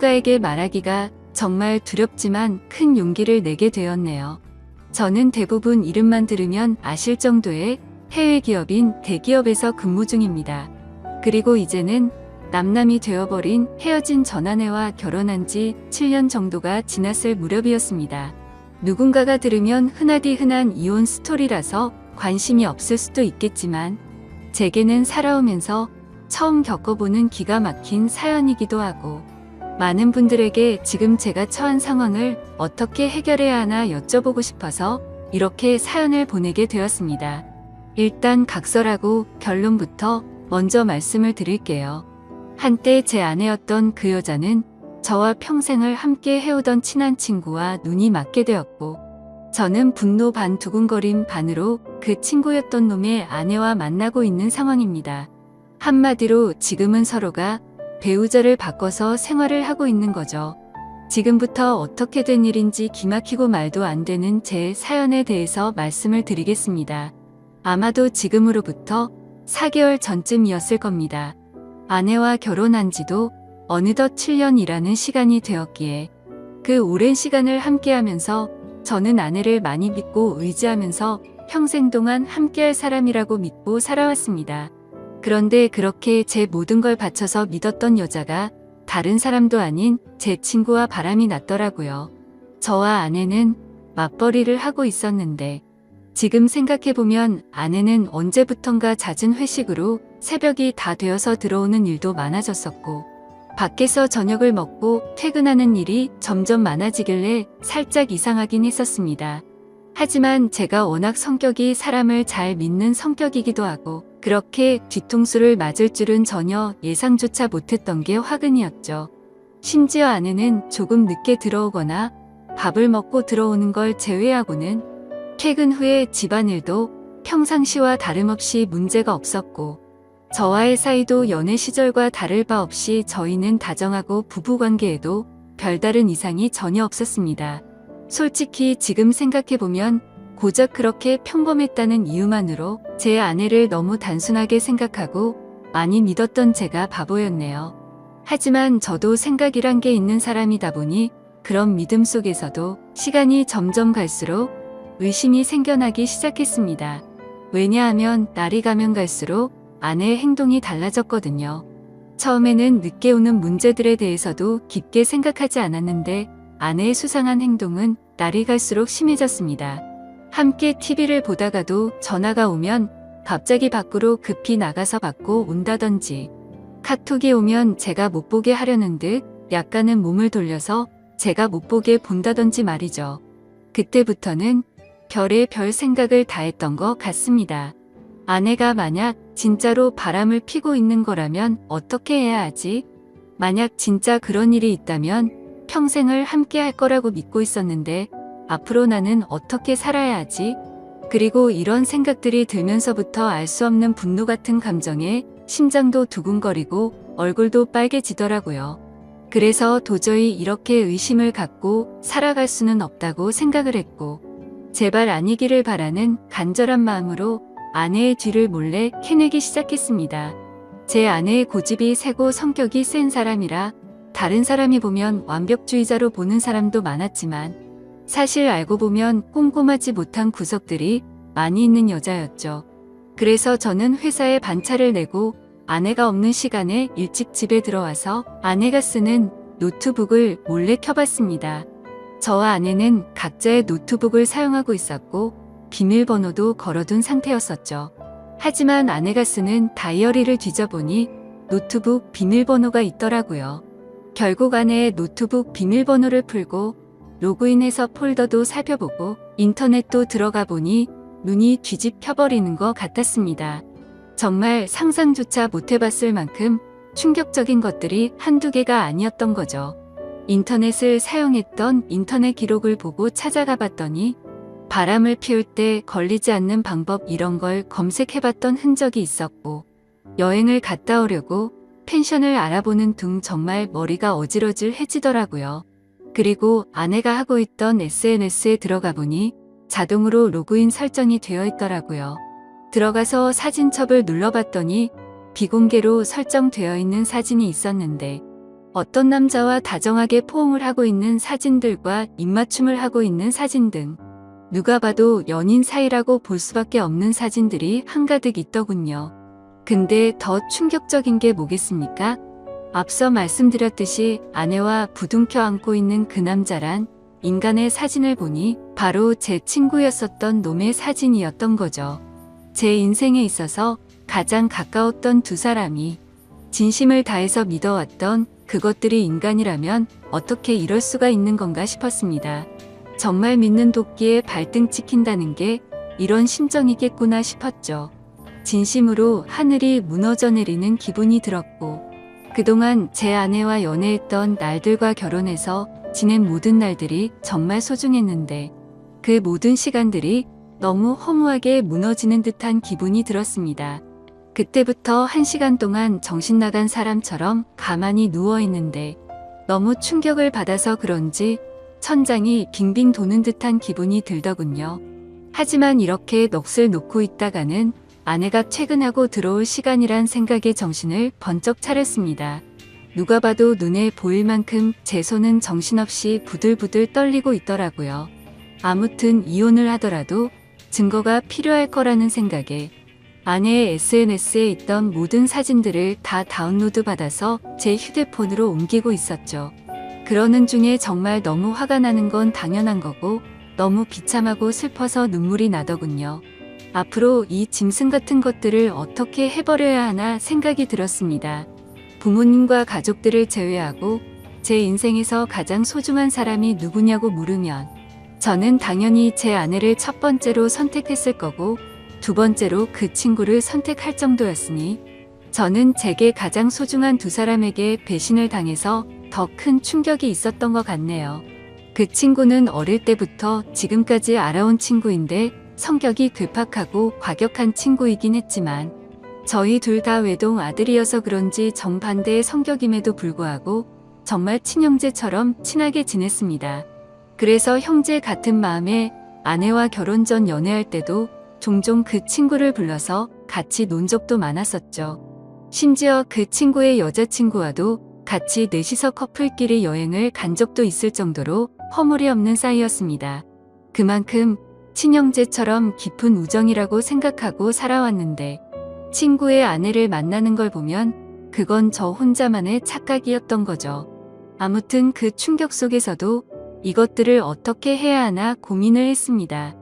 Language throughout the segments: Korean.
누군가에게 말하기가 정말 두렵지만 큰 용기를 내게 되었네요. 저는 대부분 이름만 들으면 아실 정도의 해외 기업인 대기업에서 근무 중입니다. 그리고 이제는 남남이 되어버린 헤어진 전 아내와 결혼한 지 7년 정도가 지났을 무렵이었습니다. 누군가가 들으면 흔하디 흔한 이혼 스토리라서 관심이 없을 수도 있겠지만 제게는 살아오면서 처음 겪어보는 기가 막힌 사연이기도 하고 많은 분들에게 지금 제가 처한 상황을 어떻게 해결해야 하나 여쭤보고 싶어서 이렇게 사연을 보내게 되었습니다. 일단 각설하고 결론부터 먼저 말씀을 드릴게요. 한때 제 아내였던 그 여자는 저와 평생을 함께 해오던 친한 친구와 눈이 맞게 되었고 저는 분노 반 두근거림 반으로 그 친구였던 놈의 아내와 만나고 있는 상황입니다. 한마디로 지금은 서로가 배우자를 바꿔서 생활을 하고 있는 거죠. 지금부터 어떻게 된 일인지 기막히고 말도 안 되는 제 사연에 대해서 말씀을 드리겠습니다. 아마도 지금으로부터 4개월 전쯤이었을 겁니다. 아내와 결혼한 지도 어느덧 7년이라는 시간이 되었기에 그 오랜 시간을 함께하면서 저는 아내를 많이 믿고 의지하면서 평생 동안 함께할 사람이라고 믿고 살아왔습니다. 그런데 그렇게 제 모든 걸 바쳐서 믿었던 여자가 다른 사람도 아닌 제 친구와 바람이 났더라고요. 저와 아내는 맞벌이를 하고 있었는데 지금 생각해보면 아내는 언제부턴가 잦은 회식으로 새벽이 다 되어서 들어오는 일도 많아졌었고 밖에서 저녁을 먹고 퇴근하는 일이 점점 많아지길래 살짝 이상하긴 했었습니다. 하지만 제가 워낙 성격이 사람을 잘 믿는 성격이기도 하고 그렇게 뒤통수를 맞을 줄은 전혀 예상조차 못했던 게 화근이었죠. 심지어 아내는 조금 늦게 들어오거나 밥을 먹고 들어오는 걸 제외하고는 퇴근 후에 집안일도 평상시와 다름없이 문제가 없었고 저와의 사이도 연애 시절과 다를 바 없이 저희는 다정하고 부부관계에도 별다른 이상이 전혀 없었습니다. 솔직히 지금 생각해보면 고작 그렇게 평범했다는 이유만으로 제 아내를 너무 단순하게 생각하고 많이 믿었던 제가 바보였네요. 하지만 저도 생각이란 게 있는 사람이다 보니 그런 믿음 속에서도 시간이 점점 갈수록 의심이 생겨나기 시작했습니다. 왜냐하면 날이 가면 갈수록 아내의 행동이 달라졌거든요. 처음에는 늦게 오는 문제들에 대해서도 깊게 생각하지 않았는데 아내의 수상한 행동은 날이 갈수록 심해졌습니다. 함께 TV를 보다가도 전화가 오면 갑자기 밖으로 급히 나가서 받고 온다든지 카톡이 오면 제가 못 보게 하려는 듯 약간은 몸을 돌려서 제가 못 보게 본다든지 말이죠. 그때부터는 별의 별 생각을 다 했던 것 같습니다. 아내가 만약 진짜로 바람을 피고 있는 거라면 어떻게 해야 하지? 만약 진짜 그런 일이 있다면 평생을 함께 할 거라고 믿고 있었는데 앞으로 나는 어떻게 살아야 하지? 그리고 이런 생각들이 들면서부터 알 수 없는 분노 같은 감정에 심장도 두근거리고 얼굴도 빨개지더라고요. 그래서 도저히 이렇게 의심을 갖고 살아갈 수는 없다고 생각을 했고 제발 아니기를 바라는 간절한 마음으로 아내의 뒤를 몰래 캐내기 시작했습니다. 제 아내의 고집이 세고 성격이 센 사람이라 다른 사람이 보면 완벽주의자로 보는 사람도 많았지만 사실 알고 보면 꼼꼼하지 못한 구석들이 많이 있는 여자였죠. 그래서 저는 회사에 반차를 내고 아내가 없는 시간에 일찍 집에 들어와서 아내가 쓰는 노트북을 몰래 켜봤습니다. 저와 아내는 각자의 노트북을 사용하고 있었고 비밀번호도 걸어둔 상태였었죠. 하지만 아내가 쓰는 다이어리를 뒤져보니 노트북 비밀번호가 있더라고요. 결국 아내의 노트북 비밀번호를 풀고 로그인해서 폴더도 살펴보고 인터넷도 들어가 보니 눈이 뒤집혀버리는 것 같았습니다. 정말 상상조차 못해봤을 만큼 충격적인 것들이 한두 개가 아니었던 거죠. 인터넷을 사용했던 인터넷 기록을 보고 찾아가 봤더니 바람을 피울 때 걸리지 않는 방법 이런 걸 검색해봤던 흔적이 있었고 여행을 갔다 오려고 펜션을 알아보는 등 정말 머리가 어질어질해지더라고요. 그리고 아내가 하고 있던 SNS에 들어가 보니 자동으로 로그인 설정이 되어 있더라고요. 들어가서 사진첩을 눌러봤더니 비공개로 설정되어 있는 사진이 있었는데 어떤 남자와 다정하게 포옹을 하고 있는 사진들과 입맞춤을 하고 있는 사진 등 누가 봐도 연인 사이라고 볼 수밖에 없는 사진들이 한가득 있더군요. 근데 더 충격적인 게 뭐겠습니까? 앞서 말씀드렸듯이 아내와 부둥켜 안고 있는 그 남자란 인간의 사진을 보니 바로 제 친구였었던 놈의 사진이었던 거죠. 제 인생에 있어서 가장 가까웠던 두 사람이 진심을 다해서 믿어왔던 그것들이 인간이라면 어떻게 이럴 수가 있는 건가 싶었습니다. 정말 믿는 도끼에 발등 찍힌다는 게 이런 심정이겠구나 싶었죠. 진심으로 하늘이 무너져 내리는 기분이 들었고, 그동안 제 아내와 연애했던 날들과 결혼해서 지낸 모든 날들이 정말 소중했는데 그 모든 시간들이 너무 허무하게 무너지는 듯한 기분이 들었습니다. 그때부터 1시간 동안 정신 나간 사람처럼 가만히 누워있는데 너무 충격을 받아서 그런지 천장이 빙빙 도는 듯한 기분이 들더군요. 하지만 이렇게 넋을 놓고 있다가는 아내가 퇴근하고 들어올 시간이란 생각에 정신을 번쩍 차렸습니다. 누가 봐도 눈에 보일 만큼 제 손은 정신없이 부들부들 떨리고 있더라고요. 아무튼 이혼을 하더라도 증거가 필요할 거라는 생각에 아내의 SNS에 있던 모든 사진들을 다 다운로드 받아서 제 휴대폰으로 옮기고 있었죠. 그러는 중에 정말 너무 화가 나는 건 당연한 거고 너무 비참하고 슬퍼서 눈물이 나더군요. 앞으로 이 짐승 같은 것들을 어떻게 해버려야 하나 생각이 들었습니다. 부모님과 가족들을 제외하고 제 인생에서 가장 소중한 사람이 누구냐고 물으면 저는 당연히 제 아내를 첫 번째로 선택했을 거고 두 번째로 그 친구를 선택할 정도였으니 저는 제게 가장 소중한 두 사람에게 배신을 당해서 더 큰 충격이 있었던 것 같네요. 그 친구는 어릴 때부터 지금까지 알아온 친구인데 성격이 괴팍하고 과격한 친구이긴 했지만 저희 둘 다 외동 아들이어서 그런지 정반대의 성격임에도 불구하고 정말 친형제처럼 친하게 지냈습니다. 그래서 형제 같은 마음에 아내와 결혼 전 연애할 때도 종종 그 친구를 불러서 같이 논 적도 많았었죠. 심지어 그 친구의 여자친구와도 같이 넷이서 커플끼리 여행을 간 적도 있을 정도로 허물이 없는 사이였습니다. 그만큼 친형제처럼 깊은 우정이라고 생각하고 살아왔는데 친구의 아내를 만나는 걸 보면 그건 저 혼자만의 착각이었던 거죠. 아무튼 그 충격 속에서도 이것들을 어떻게 해야 하나 고민을 했습니다.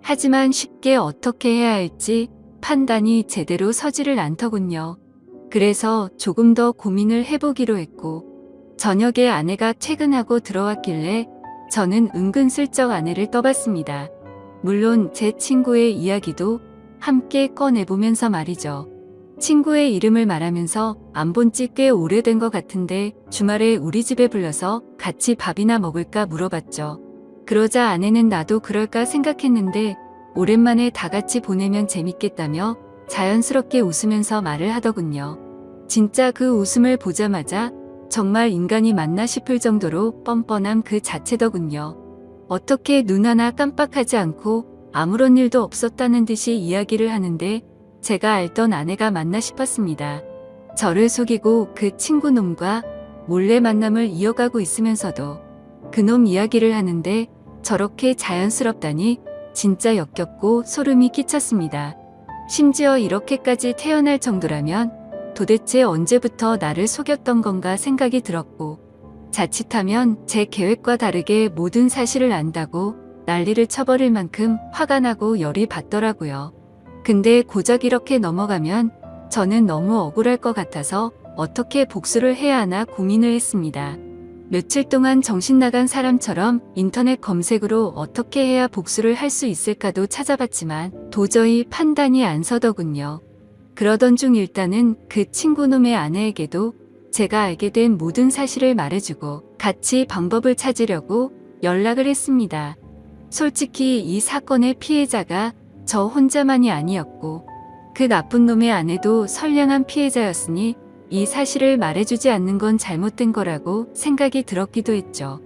하지만 쉽게 어떻게 해야 할지 판단이 제대로 서지를 않더군요. 그래서 조금 더 고민을 해보기로 했고 저녁에 아내가 퇴근하고 들어왔길래 저는 은근슬쩍 아내를 떠봤습니다. 물론 제 친구의 이야기도 함께 꺼내보면서 말이죠. 친구의 이름을 말하면서 안 본 지 꽤 오래된 것 같은데 주말에 우리 집에 불러서 같이 밥이나 먹을까 물어봤죠. 그러자 아내는 나도 그럴까 생각했는데 오랜만에 다 같이 보내면 재밌겠다며 자연스럽게 웃으면서 말을 하더군요. 진짜 그 웃음을 보자마자 정말 인간이 맞나 싶을 정도로 뻔뻔함 그 자체더군요. 어떻게 눈 하나 깜빡하지 않고 아무런 일도 없었다는 듯이 이야기를 하는데 제가 알던 아내가 맞나 싶었습니다. 저를 속이고 그 친구놈과 몰래 만남을 이어가고 있으면서도 그놈 이야기를 하는데 저렇게 자연스럽다니 진짜 역겹고 소름이 끼쳤습니다. 심지어 이렇게까지 태어날 정도라면 도대체 언제부터 나를 속였던 건가 생각이 들었고 자칫하면 제 계획과 다르게 모든 사실을 안다고 난리를 쳐버릴 만큼 화가 나고 열이 받더라고요. 근데 고작 이렇게 넘어가면 저는 너무 억울할 것 같아서 어떻게 복수를 해야 하나 고민을 했습니다. 며칠 동안 정신 나간 사람처럼 인터넷 검색으로 어떻게 해야 복수를 할 수 있을까도 찾아봤지만 도저히 판단이 안 서더군요. 그러던 중 일단은 그 친구놈의 아내에게도 제가 알게 된 모든 사실을 말해주고 같이 방법을 찾으려고 연락을 했습니다. 솔직히 이 사건의 피해자가 저 혼자만이 아니었고 그 나쁜 놈의 아내도 선량한 피해자였으니 이 사실을 말해주지 않는 건 잘못된 거라고 생각이 들었기도 했죠.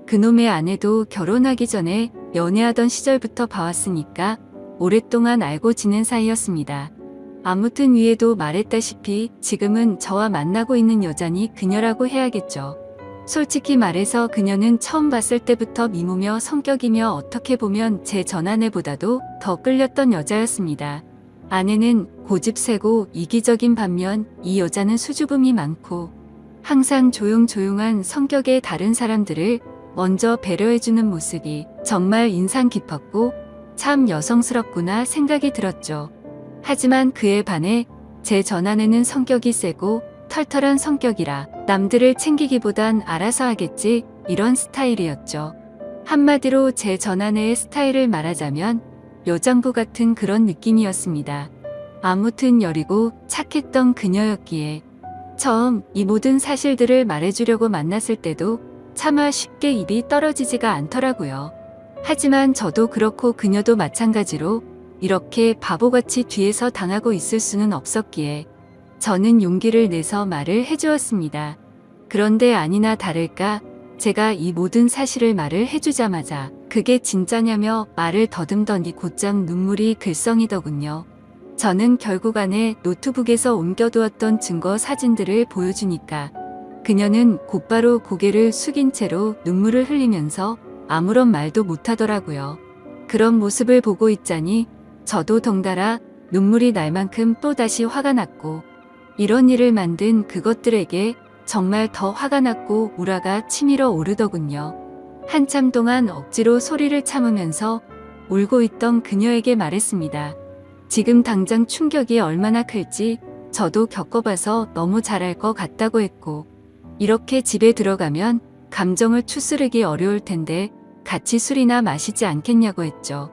그놈의 아내도 결혼하기 전에 연애하던 시절부터 봐왔으니까 오랫동안 알고 지낸 사이였습니다. 아무튼 위에도 말했다시피 지금은 저와 만나고 있는 여자니 그녀라고 해야겠죠. 솔직히 말해서 그녀는 처음 봤을 때부터 미모며 성격이며 어떻게 보면 제 전아내보다도 더 끌렸던 여자였습니다. 아내는 고집세고 이기적인 반면 이 여자는 수줍음이 많고 항상 조용조용한 성격의 다른 사람들을 먼저 배려해주는 모습이 정말 인상 깊었고 참 여성스럽구나 생각이 들었죠. 하지만 그에 반해 제 전아내는 성격이 세고 털털한 성격이라 남들을 챙기기보단 알아서 하겠지 이런 스타일이었죠. 한마디로 제 전아내의 스타일을 말하자면 여장부 같은 그런 느낌이었습니다. 아무튼 여리고 착했던 그녀였기에 처음 이 모든 사실들을 말해주려고 만났을 때도 차마 쉽게 입이 떨어지지가 않더라고요. 하지만 저도 그렇고 그녀도 마찬가지로 이렇게 바보같이 뒤에서 당하고 있을 수는 없었기에 저는 용기를 내서 말을 해주었습니다. 그런데 아니나 다를까 제가 이 모든 사실을 말을 해주자마자 그게 진짜냐며 말을 더듬더니 곧장 눈물이 글썽이더군요. 저는 결국 안에 노트북에서 옮겨두었던 증거 사진들을 보여주니까 그녀는 곧바로 고개를 숙인 채로 눈물을 흘리면서 아무런 말도 못하더라고요. 그런 모습을 보고 있자니 저도 덩달아 눈물이 날 만큼 또다시 화가 났고 이런 일을 만든 그것들에게 정말 더 화가 났고 우라가 치밀어 오르더군요. 한참 동안 억지로 소리를 참으면서 울고 있던 그녀에게 말했습니다. 지금 당장 충격이 얼마나 클지 저도 겪어봐서 너무 잘 알 것 같다고 했고 이렇게 집에 들어가면 감정을 추스르기 어려울 텐데 같이 술이나 마시지 않겠냐고 했죠.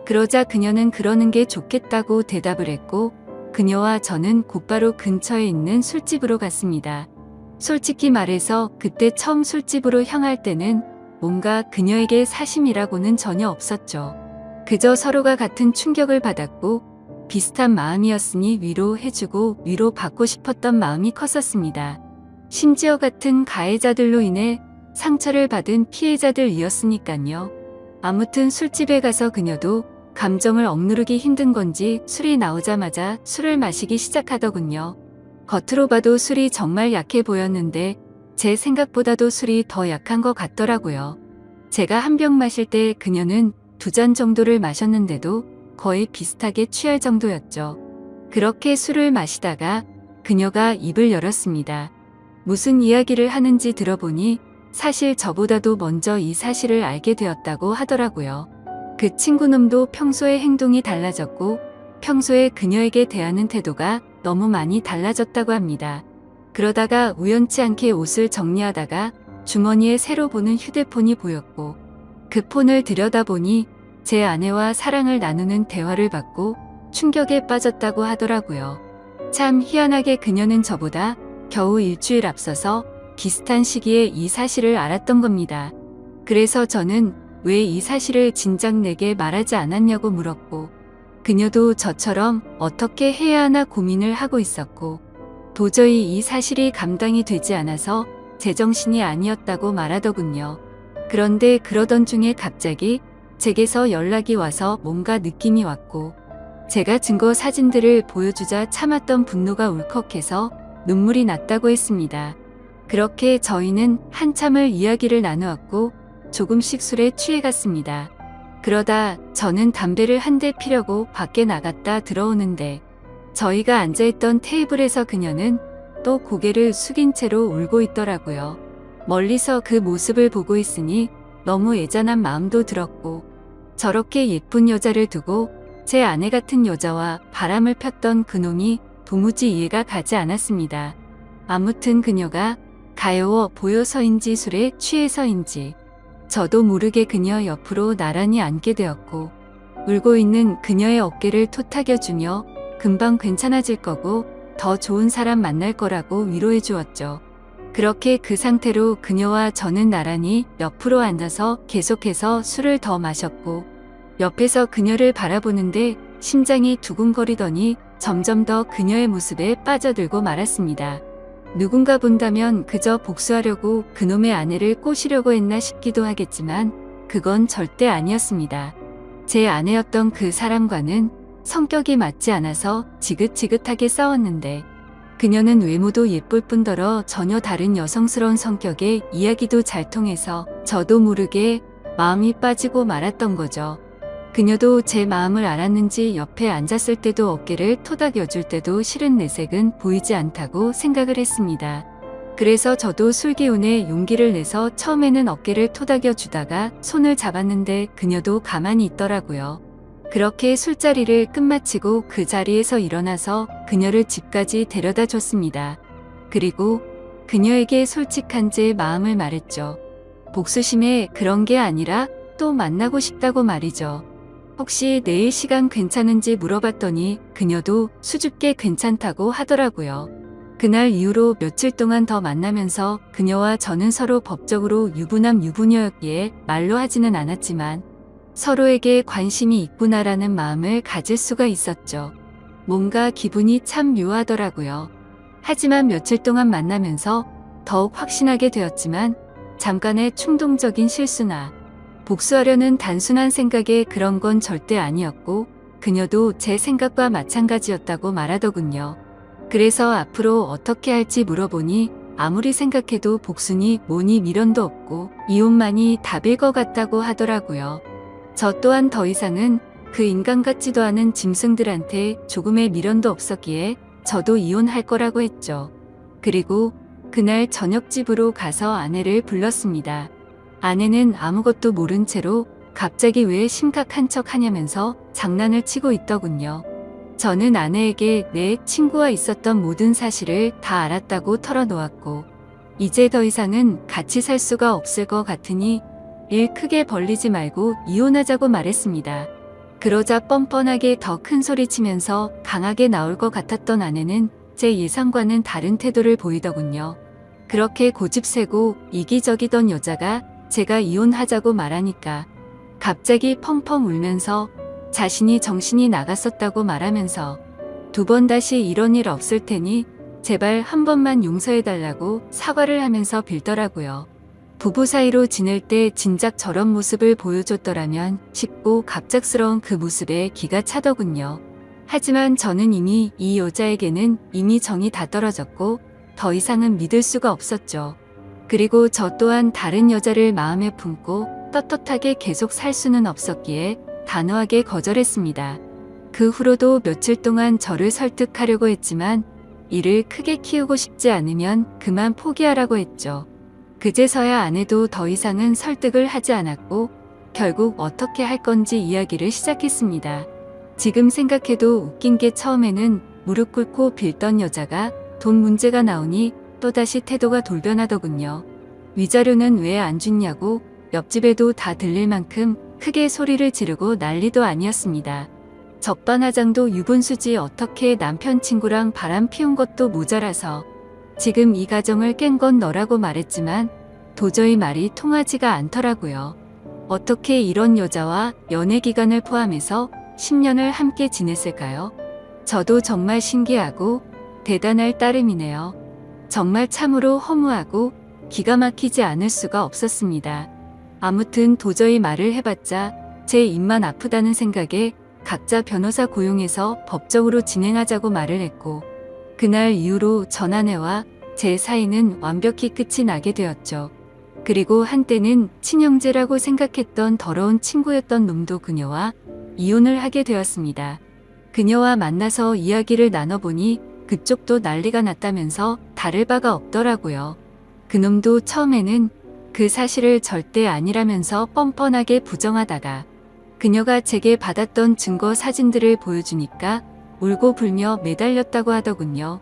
그러자 그녀는 그러는 게 좋겠다고 대답을 했고 그녀와 저는 곧바로 근처에 있는 술집으로 갔습니다. 솔직히 말해서 그때 처음 술집으로 향할 때는 뭔가 그녀에게 사심이라고는 전혀 없었죠. 그저 서로가 같은 충격을 받았고 비슷한 마음이었으니 위로해주고 위로받고 싶었던 마음이 컸었습니다. 심지어 같은 가해자들로 인해 상처를 받은 피해자들이었으니까요. 아무튼 술집에 가서 그녀도 감정을 억누르기 힘든 건지 술이 나오자마자 술을 마시기 시작하더군요. 겉으로 봐도 술이 정말 약해 보였는데 제 생각보다도 술이 더 약한 것 같더라고요. 제가 한 병 마실 때 그녀는 2잔 정도를 마셨는데도 거의 비슷하게 취할 정도였죠. 그렇게 술을 마시다가 그녀가 입을 열었습니다. 무슨 이야기를 하는지 들어보니 사실 저보다도 먼저 이 사실을 알게 되었다고 하더라고요. 그 친구놈도 평소의 행동이 달라졌고 평소에 그녀에게 대하는 태도가 너무 많이 달라졌다고 합니다. 그러다가 우연치 않게 옷을 정리하다가 주머니에 새로 보는 휴대폰이 보였고 그 폰을 들여다보니 제 아내와 사랑을 나누는 대화를 받고 충격에 빠졌다고 하더라고요. 참 희한하게 그녀는 저보다 겨우 일주일 앞서서 비슷한 시기에 이 사실을 알았던 겁니다. 그래서 저는 왜 이 사실을 진작 내게 말하지 않았냐고 물었고 그녀도 저처럼 어떻게 해야 하나 고민을 하고 있었고 도저히 이 사실이 감당이 되지 않아서 제정신이 아니었다고 말하더군요. 그런데 그러던 중에 갑자기 제게서 연락이 와서 뭔가 느낌이 왔고 제가 증거 사진들을 보여주자 참았던 분노가 울컥해서 눈물이 났다고 했습니다. 그렇게 저희는 한참을 이야기를 나누었고 조금씩 술에 취해갔습니다. 그러다 저는 담배를 한 대 피려고 밖에 나갔다 들어오는데 저희가 앉아있던 테이블에서 그녀는 또 고개를 숙인 채로 울고 있더라고요. 멀리서 그 모습을 보고 있으니 너무 애잔한 마음도 들었고 저렇게 예쁜 여자를 두고 제 아내 같은 여자와 바람을 폈던 그놈이 도무지 이해가 가지 않았습니다. 아무튼 그녀가 가여워 보여서인지 술에 취해서인지 저도 모르게 그녀 옆으로 나란히 앉게 되었고 울고 있는 그녀의 어깨를 토닥여주며 금방 괜찮아질 거고 더 좋은 사람 만날 거라고 위로해 주었죠. 그렇게 그 상태로 그녀와 저는 나란히 옆으로 앉아서 계속해서 술을 더 마셨고 옆에서 그녀를 바라보는데 심장이 두근거리더니 점점 더 그녀의 모습에 빠져들고 말았습니다. 누군가 본다면 그저 복수하려고 그놈의 아내를 꼬시려고 했나 싶기도 하겠지만 그건 절대 아니었습니다. 제 아내였던 그 사람과는 성격이 맞지 않아서 지긋지긋하게 싸웠는데 그녀는 외모도 예쁠 뿐더러 전혀 다른 여성스러운 성격에 이야기도 잘 통해서 저도 모르게 마음이 빠지고 말았던 거죠. 그녀도 제 마음을 알았는지 옆에 앉았을 때도 어깨를 토닥여줄 때도 싫은 내색은 보이지 않다고 생각을 했습니다. 그래서 저도 술기운에 용기를 내서 처음에는 어깨를 토닥여 주다가 손을 잡았는데 그녀도 가만히 있더라고요. 그렇게 술자리를 끝마치고 그 자리에서 일어나서 그녀를 집까지 데려다 줬습니다. 그리고 그녀에게 솔직한 제 마음을 말했죠. 복수심에 그런 게 아니라 또 만나고 싶다고 말이죠. 혹시 내일 시간 괜찮은지 물어봤더니 그녀도 수줍게 괜찮다고 하더라고요. 그날 이후로 며칠 동안 더 만나면서 그녀와 저는 서로 법적으로 유부남 유부녀였기에 말로 하지는 않았지만 서로에게 관심이 있구나라는 마음을 가질 수가 있었죠. 뭔가 기분이 참 묘하더라고요. 하지만 며칠 동안 만나면서 더욱 확신하게 되었지만 잠깐의 충동적인 실수나 복수하려는 단순한 생각에 그런 건 절대 아니었고 그녀도 제 생각과 마찬가지였다고 말하더군요. 그래서 앞으로 어떻게 할지 물어보니 아무리 생각해도 복수니 뭐니 미련도 없고 이혼만이 답일 것 같다고 하더라고요. 저 또한 더 이상은 그 인간 같지도 않은 짐승들한테 조금의 미련도 없었기에 저도 이혼할 거라고 했죠. 그리고 그날 저녁 집으로 가서 아내를 불렀습니다. 아내는 아무것도 모른 채로 갑자기 왜 심각한 척 하냐면서 장난을 치고 있더군요. 저는 아내에게 내 친구와 있었던 모든 사실을 다 알았다고 털어놓았고 이제 더 이상은 같이 살 수가 없을 것 같으니 일 크게 벌리지 말고 이혼하자고 말했습니다. 그러자 뻔뻔하게 더 큰 소리 치면서 강하게 나올 것 같았던 아내는 제 예상과는 다른 태도를 보이더군요. 그렇게 고집세고 이기적이던 여자가 제가 이혼하자고 말하니까 갑자기 펑펑 울면서 자신이 정신이 나갔었다고 말하면서 두 번 다시 이런 일 없을 테니 제발 한 번만 용서해달라고 사과를 하면서 빌더라고요. 부부 사이로 지낼 때 진작 저런 모습을 보여줬더라면 싶고 갑작스러운 그 모습에 기가 차더군요. 하지만 저는 이미 이 여자에게는 이미 정이 다 떨어졌고 더 이상은 믿을 수가 없었죠. 그리고 저 또한 다른 여자를 마음에 품고 떳떳하게 계속 살 수는 없었기에 단호하게 거절했습니다. 그 후로도 며칠 동안 저를 설득하려고 했지만 일을 크게 키우고 싶지 않으면 그만 포기하라고 했죠. 그제서야 아내도 더 이상은 설득을 하지 않았고 결국 어떻게 할 건지 이야기를 시작했습니다. 지금 생각해도 웃긴 게 처음에는 무릎 꿇고 빌던 여자가 돈 문제가 나오니 또다시 태도가 돌변하더군요. 위자료는 왜 안 줬냐고 옆집에도 다 들릴 만큼 크게 소리를 지르고 난리도 아니었습니다. 적반하장도 유분수지 어떻게 남편 친구랑 바람 피운 것도 모자라서 지금 이 가정을 깬 건 너라고 말했지만 도저히 말이 통하지가 않더라고요. 어떻게 이런 여자와 연애 기간을 포함해서 10년을 함께 지냈을까요? 저도 정말 신기하고 대단할 따름이네요. 정말 참으로 허무하고 기가 막히지 않을 수가 없었습니다. 아무튼 도저히 말을 해봤자 제 입만 아프다는 생각에 각자 변호사 고용해서 법적으로 진행하자고 말을 했고 그날 이후로 전 아내와 제 사이는 완벽히 끝이 나게 되었죠. 그리고 한때는 친형제라고 생각했던 더러운 친구였던 놈도 그녀와 이혼을 하게 되었습니다. 그녀와 만나서 이야기를 나눠보니 그쪽도 난리가 났다면서 다를 바가 없더라고요. 그놈도 처음에는 그 사실을 절대 아니라면서 뻔뻔하게 부정하다가 그녀가 제게 받았던 증거 사진들을 보여주니까 울고 불며 매달렸다고 하더군요.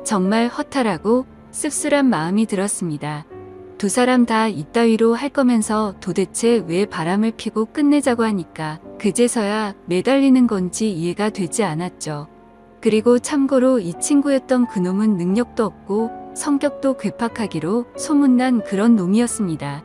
정말 허탈하고 씁쓸한 마음이 들었습니다. 두 사람 다 이따위로 할 거면서 도대체 왜 바람을 피고 끝내자고 하니까 그제서야 매달리는 건지 이해가 되지 않았죠. 그리고 참고로 이 친구였던 그놈은 능력도 없고 성격도 괴팍하기로 소문난 그런 놈이었습니다.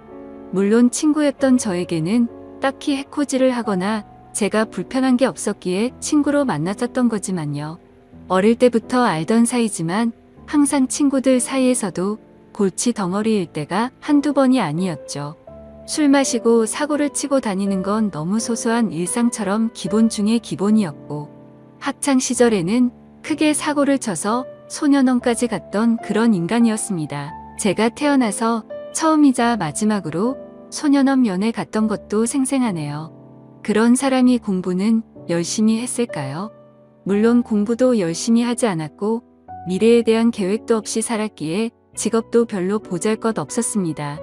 물론 친구였던 저에게는 딱히 해코지를 하거나 제가 불편한 게 없었기에 친구로 만났었던 거지만요. 어릴 때부터 알던 사이지만 항상 친구들 사이에서도 골치 덩어리일 때가 한두 번이 아니었죠. 술 마시고 사고를 치고 다니는 건 너무 소소한 일상처럼 기본 중의 기본이었고 학창 시절에는 크게 사고를 쳐서 소년원까지 갔던 그런 인간이었습니다. 제가 태어나서 처음이자 마지막으로 소년원 면회 갔던 것도 생생하네요. 그런 사람이 공부는 열심히 했을까요? 물론 공부도 열심히 하지 않았고 미래에 대한 계획도 없이 살았기에 직업도 별로 보잘것 없었습니다.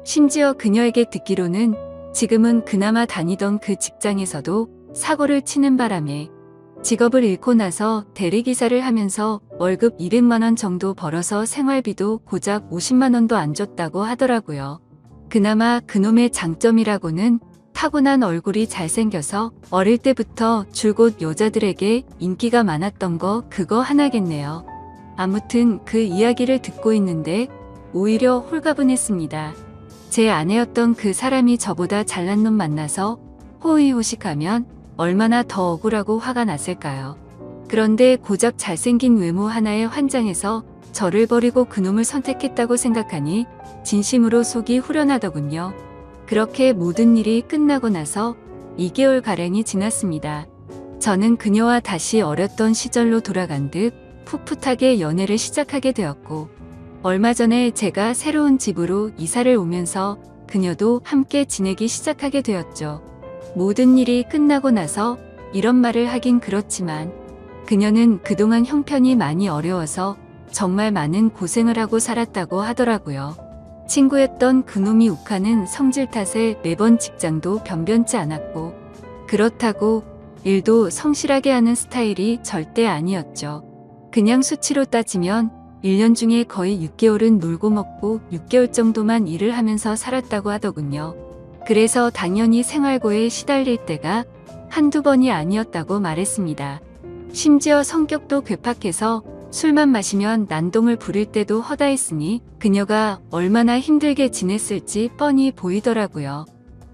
심지어 그녀에게 듣기로는 지금은 그나마 다니던 그 직장에서도 사고를 치는 바람에 직업을 잃고 나서 대리기사를 하면서 월급 200만 원 정도 벌어서 생활비도 고작 50만 원도 안 줬다고 하더라고요. 그나마 그놈의 장점이라고는 타고난 얼굴이 잘생겨서 어릴 때부터 줄곧 여자들에게 인기가 많았던 거 그거 하나겠네요. 아무튼 그 이야기를 듣고 있는데 오히려 홀가분했습니다. 제 아내였던 그 사람이 저보다 잘난 놈 만나서 호의호식하면 얼마나 더 억울하고 화가 났을까요? 그런데 고작 잘생긴 외모 하나에 환장해서 저를 버리고 그놈을 선택했다고 생각하니 진심으로 속이 후련하더군요. 그렇게 모든 일이 끝나고 나서 2개월가량이 지났습니다. 저는 그녀와 다시 어렸던 시절로 돌아간 듯 풋풋하게 연애를 시작하게 되었고 얼마 전에 제가 새로운 집으로 이사를 오면서 그녀도 함께 지내기 시작하게 되었죠. 모든 일이 끝나고 나서 이런 말을 하긴 그렇지만 그녀는 그동안 형편이 많이 어려워서 정말 많은 고생을 하고 살았다고 하더라고요. 친구였던 그놈이 욱하는 성질 탓에 매번 직장도 변변치 않았고 그렇다고 일도 성실하게 하는 스타일이 절대 아니었죠. 그냥 수치로 따지면 1년 중에 거의 6개월은 놀고 먹고 6개월 정도만 일을 하면서 살았다고 하더군요. 그래서 당연히 생활고에 시달릴 때가 한두 번이 아니었다고 말했습니다. 심지어 성격도 괴팍해서 술만 마시면 난동을 부릴 때도 허다했으니 그녀가 얼마나 힘들게 지냈을지 뻔히 보이더라고요.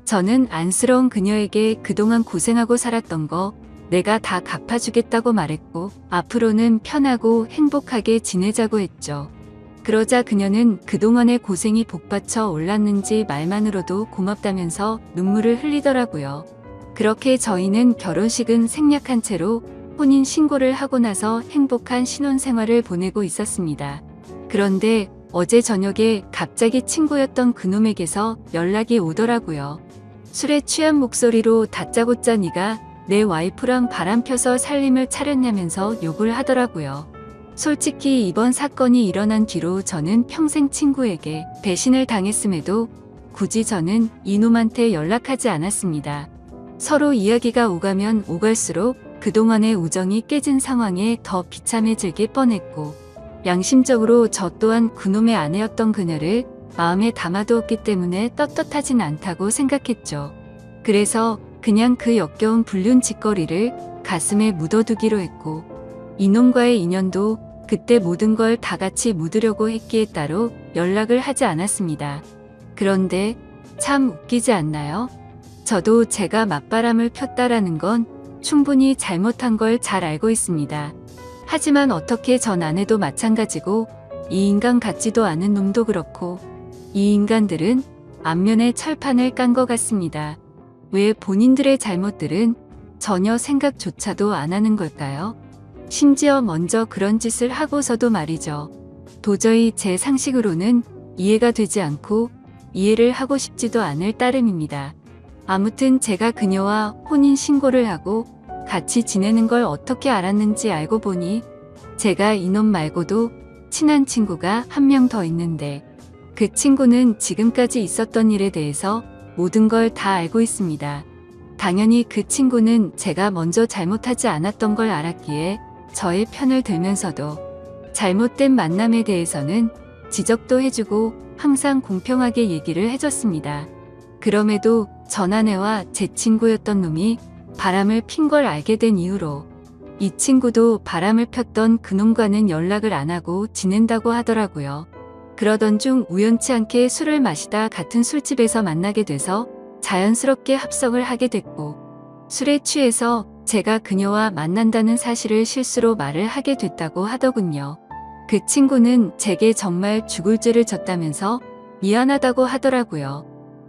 저는 안쓰러운 그녀에게 그동안 고생하고 살았던 거 내가 다 갚아주겠다고 말했고 앞으로는 편하고 행복하게 지내자고 했죠. 그러자 그녀는 그동안의 고생이 복받쳐 올랐는지 말만으로도 고맙다면서 눈물을 흘리더라고요. 그렇게 저희는 결혼식은 생략한 채로 혼인 신고를 하고 나서 행복한 신혼생활을 보내고 있었습니다. 그런데 어제 저녁에 갑자기 친구였던 그놈에게서 연락이 오더라고요. 술에 취한 목소리로 다짜고짜 네가 내 와이프랑 바람 펴서 살림을 차렸냐면서 욕을 하더라고요. 솔직히 이번 사건이 일어난 뒤로 저는 평생 친구에게 배신을 당했음에도 굳이 저는 이놈한테 연락하지 않았습니다. 서로 이야기가 오가면 오갈수록 그동안의 우정이 깨진 상황에 더 비참해지길 뻔했고 양심적으로 저 또한 그놈의 아내였던 그녀를 마음에 담아두었기 때문에 떳떳하진 않다고 생각했죠. 그래서 그냥 그 역겨운 불륜 짓거리를 가슴에 묻어두기로 했고 이놈과의 인연도 그때 모든 걸 다 같이 묻으려고 했기에 따로 연락을 하지 않았습니다. 그런데 참 웃기지 않나요? 저도 제가 맞바람을 폈다라는 건 충분히 잘못한 걸 잘 알고 있습니다. 하지만 어떻게 전 아내도 마찬가지고 이 인간 같지도 않은 놈도 그렇고 이 인간들은 안면에 철판을 깐 것 같습니다. 왜 본인들의 잘못들은 전혀 생각조차도 안 하는 걸까요? 심지어 먼저 그런 짓을 하고서도 말이죠. 도저히 제 상식으로는 이해가 되지 않고 이해를 하고 싶지도 않을 따름입니다. 아무튼 제가 그녀와 혼인신고를 하고 같이 지내는 걸 어떻게 알았는지 알고 보니 제가 이놈 말고도 친한 친구가 한 명 더 있는데 그 친구는 지금까지 있었던 일에 대해서 모든 걸 다 알고 있습니다. 당연히 그 친구는 제가 먼저 잘못하지 않았던 걸 알았기에 저의 편을 들면서도 잘못된 만남에 대해서는 지적도 해주고 항상 공평하게 얘기를 해줬습니다. 그럼에도 전 아내와 제 친구였던 놈이 바람을 핀 걸 알게 된 이후로 이 친구도 바람을 폈던 그놈과는 연락을 안 하고 지낸다고 하더라고요. 그러던 중 우연치 않게 술을 마시다 같은 술집에서 만나게 돼서 자연스럽게 합석을 하게 됐고 술에 취해서 제가 그녀와 만난다는 사실을 실수로 말을 하게 됐다고 하더군요. 그 친구는 제게 정말 죽을 죄를 졌다면서 미안하다고 하더라고요.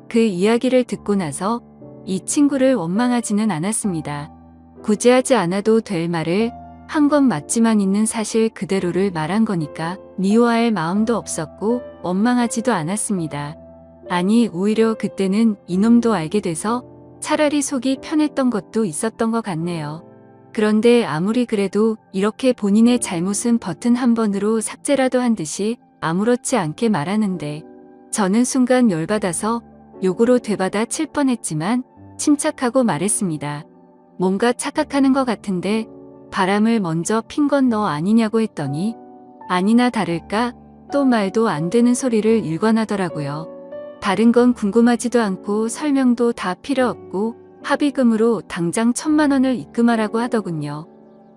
그 이야기를 듣고 나서 이 친구를 원망하지는 않았습니다. 굳이 하지 않아도 될 말을 한 건 맞지만 있는 사실 그대로를 말한 거니까 미워할 마음도 없었고 원망하지도 않았습니다. 아니, 오히려 그때는 이놈도 알게 돼서 차라리 속이 편했던 것도 있었던 것 같네요. 그런데 아무리 그래도 이렇게 본인의 잘못은 버튼 한 번으로 삭제라도 한 듯이 아무렇지 않게 말하는데 저는 순간 열받아서 욕으로 되받아 칠 뻔했지만 침착하고 말했습니다. 뭔가 착각하는 것 같은데 바람을 먼저 핀 건 너 아니냐고 했더니 아니나 다를까 또 말도 안 되는 소리를 일관하더라고요. 다른 건 궁금하지도 않고 설명도 다 필요 없고 합의금으로 당장 1,000만 원을 입금하라고 하더군요.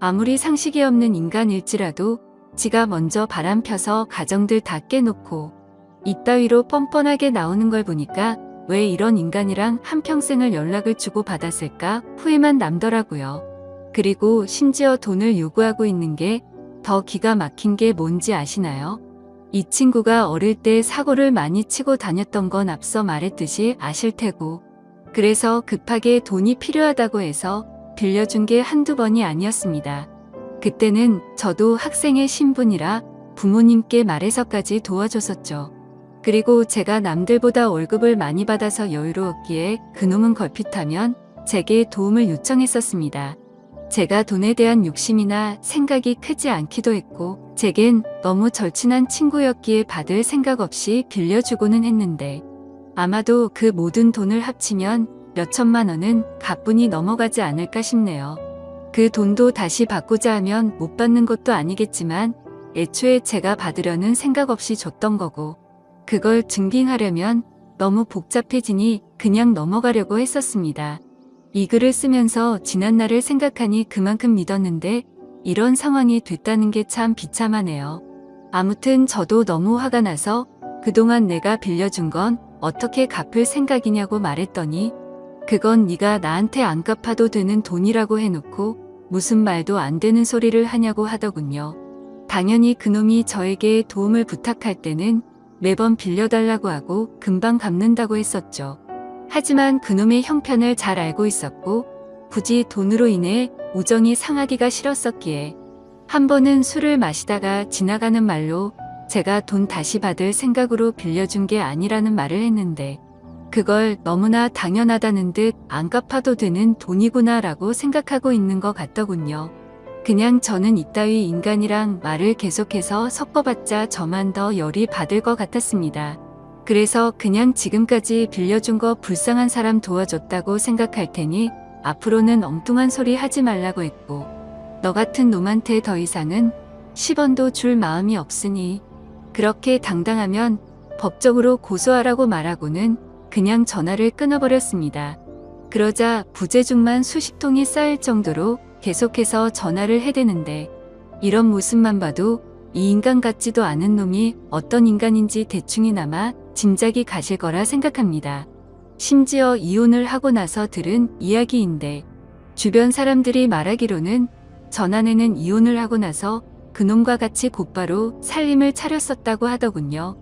아무리 상식이 없는 인간일지라도 지가 먼저 바람 펴서 가정들 다 깨놓고 이따위로 뻔뻔하게 나오는 걸 보니까 왜 이런 인간이랑 한평생을 연락을 주고 받았을까 후회만 남더라고요. 그리고 심지어 돈을 요구하고 있는 게 더 기가 막힌 게 뭔지 아시나요? 이 친구가 어릴 때 사고를 많이 치고 다녔던 건 앞서 말했듯이 아실 테고 그래서 급하게 돈이 필요하다고 해서 빌려준 게 한두 번이 아니었습니다. 그때는 저도 학생의 신분이라 부모님께 말해서까지 도와줬었죠. 그리고 제가 남들보다 월급을 많이 받아서 여유로웠기에 그놈은 걸핏하면 제게 도움을 요청했었습니다. 제가 돈에 대한 욕심이나 생각이 크지 않기도 했고 제겐 너무 절친한 친구였기에 받을 생각 없이 빌려주고는 했는데 아마도 그 모든 돈을 합치면 몇천만 원은 가뿐히 넘어가지 않을까 싶네요. 그 돈도 다시 받고자 하면 못 받는 것도 아니겠지만 애초에 제가 받으려는 생각 없이 줬던 거고 그걸 증빙하려면 너무 복잡해지니 그냥 넘어가려고 했었습니다. 이 글을 쓰면서 지난 날을 생각하니 그만큼 믿었는데 이런 상황이 됐다는 게 참 비참하네요. 아무튼 저도 너무 화가 나서 그동안 내가 빌려준 건 어떻게 갚을 생각이냐고 말했더니 그건 네가 나한테 안 갚아도 되는 돈이라고 해놓고 무슨 말도 안 되는 소리를 하냐고 하더군요. 당연히 그놈이 저에게 도움을 부탁할 때는 매번 빌려달라고 하고 금방 갚는다고 했었죠. 하지만 그놈의 형편을 잘 알고 있었고 굳이 돈으로 인해 우정이 상하기가 싫었었기에 한 번은 술을 마시다가 지나가는 말로 제가 돈 다시 받을 생각으로 빌려준 게 아니라는 말을 했는데 그걸 너무나 당연하다는 듯 안 갚아도 되는 돈이구나 라고 생각하고 있는 것 같더군요. 그냥 저는 이따위 인간이랑 말을 계속해서 섞어봤자 저만 더 열이 받을 것 같았습니다. 그래서 그냥 지금까지 빌려준 거 불쌍한 사람 도와줬다고 생각할 테니 앞으로는 엉뚱한 소리 하지 말라고 했고 너 같은 놈한테 더 이상은 10원도 줄 마음이 없으니 그렇게 당당하면 법적으로 고소하라고 말하고는 그냥 전화를 끊어버렸습니다. 그러자 부재중만 수십 통이 쌓일 정도로 계속해서 전화를 해대는데 이런 모습만 봐도 이 인간 같지도 않은 놈이 어떤 인간인지 대충이나마 짐작이 가실 거라 생각합니다. 심지어 이혼을 하고 나서 들은 이야기인데 주변 사람들이 말하기로는 전 아내는 이혼을 하고 나서 그놈과 같이 곧바로 살림을 차렸었다고 하더군요.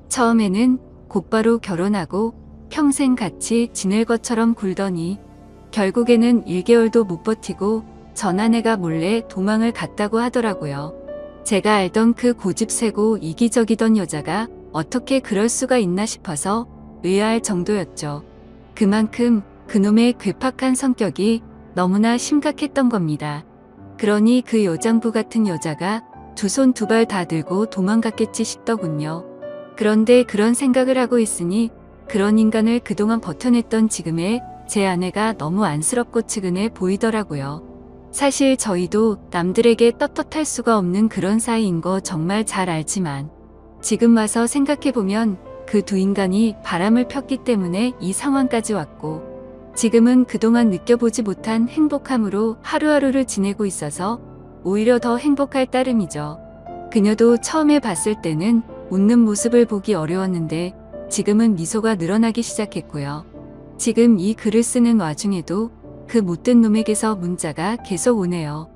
처음에는 곧바로 결혼하고 평생 같이 지낼 것처럼 굴더니 결국에는 1개월도 못 버티고 전 아내가 몰래 도망을 갔다고 하더라고요. 제가 알던 그 고집세고 이기적이던 여자가 어떻게 그럴 수가 있나 싶어서 의아할 정도였죠. 그만큼 그놈의 괴팍한 성격이 너무나 심각했던 겁니다. 그러니 그 여장부 같은 여자가 두 손 두 발 다 들고 도망갔겠지 싶더군요. 그런데 그런 생각을 하고 있으니 그런 인간을 그동안 버텨냈던 지금의 제 아내가 너무 안쓰럽고 측은해 보이더라고요. 사실 저희도 남들에게 떳떳할 수가 없는 그런 사이인 거 정말 잘 알지만 지금 와서 생각해보면 그 두 인간이 바람을 폈기 때문에 이 상황까지 왔고 지금은 그동안 느껴보지 못한 행복함으로 하루하루를 지내고 있어서 오히려 더 행복할 따름이죠. 그녀도 처음에 봤을 때는 웃는 모습을 보기 어려웠는데 지금은 미소가 늘어나기 시작했고요. 지금 이 글을 쓰는 와중에도 그 못된 놈에게서 문자가 계속 오네요.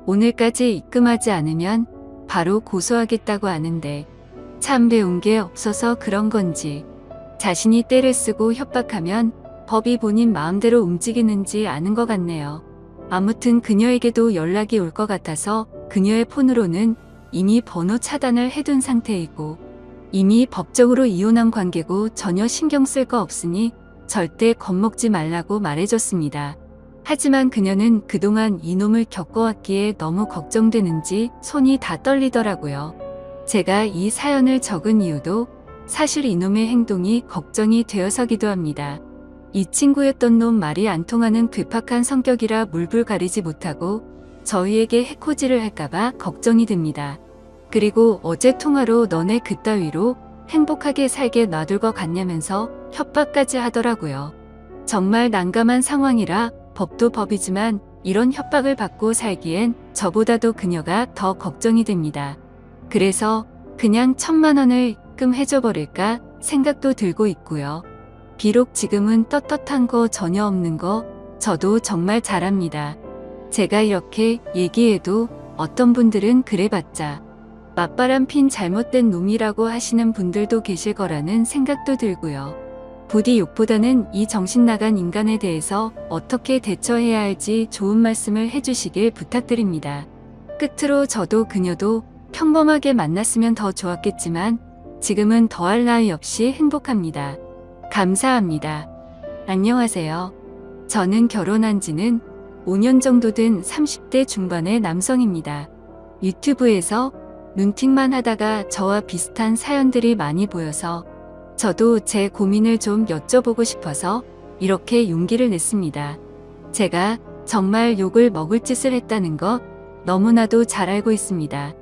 오늘까지 입금하지 않으면 바로 고소하겠다고 하는데 참 배운 게 없어서 그런 건지 자신이 때를 쓰고 협박하면 법이 본인 마음대로 움직이는지 아는 것 같네요. 아무튼 그녀에게도 연락이 올 것 같아서 그녀의 폰으로는 이미 번호 차단을 해둔 상태이고 이미 법적으로 이혼한 관계고 전혀 신경 쓸 거 없으니 절대 겁먹지 말라고 말해줬습니다. 하지만 그녀는 그동안 이놈을 겪어왔기에 너무 걱정되는지 손이 다 떨리더라고요. 제가 이 사연을 적은 이유도 사실 이놈의 행동이 걱정이 되어서기도 합니다. 이 친구였던 놈 말이 안 통하는 괴팍한 성격이라 물불 가리지 못하고 저희에게 해코지를 할까봐 걱정이 됩니다. 그리고 어제 통화로 너네 그따위로 행복하게 살게 놔둘 것 같냐면서 협박까지 하더라고요. 정말 난감한 상황이라 법도 법이지만 이런 협박을 받고 살기엔 저보다도 그녀가 더 걱정이 됩니다. 그래서 그냥 1,000만 원을 입금해줘 버릴까 생각도 들고 있고요. 비록 지금은 떳떳한 거 전혀 없는 거 저도 정말 잘합니다. 제가 이렇게 얘기해도 어떤 분들은 그래봤자 맞바람 핀 잘못된 놈이라고 하시는 분들도 계실 거라는 생각도 들고요. 부디 욕보다는 이 정신 나간 인간에 대해서 어떻게 대처해야 할지 좋은 말씀을 해주시길 부탁드립니다. 끝으로 저도 그녀도 평범하게 만났으면 더 좋았겠지만 지금은 더할 나위 없이 행복합니다. 감사합니다. 안녕하세요. 저는 결혼한 지는 5년 정도 된 30대 중반의 남성입니다. 유튜브에서 눈팅만 하다가 저와 비슷한 사연들이 많이 보여서 저도 제 고민을 좀 여쭤보고 싶어서 이렇게 용기를 냈습니다. 제가 정말 욕을 먹을 짓을 했다는 거 너무나도 잘 알고 있습니다.